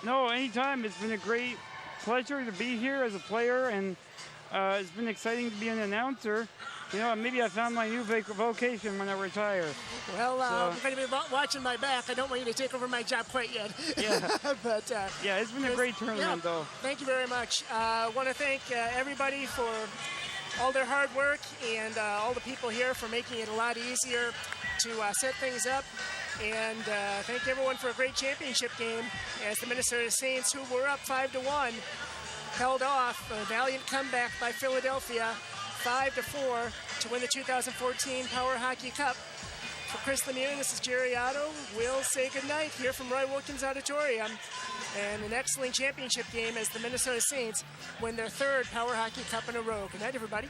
No, anytime. It's been a great pleasure to be here as a player, and it's been exciting to be an announcer. You know, maybe I found my new vocation when I retire. Well, I'm going to be watching my back. I don't want you to take over my job quite yet. Yeah. But yeah, it's been a great tournament, though. Thank you very much. I want to thank everybody for all their hard work and all the people here for making it a lot easier to set things up. And thank everyone for a great championship game as the Minnesota Saints, who were up 5-1, held off a valiant comeback by Philadelphia, 5-4, to win the 2014 Power Hockey Cup. For Chris Lemieux, this is Jerry Otto. We'll say goodnight here from Roy Wilkins Auditorium, and an excellent championship game as the Minnesota Saints win their third Power Hockey Cup in a row. Good night, everybody.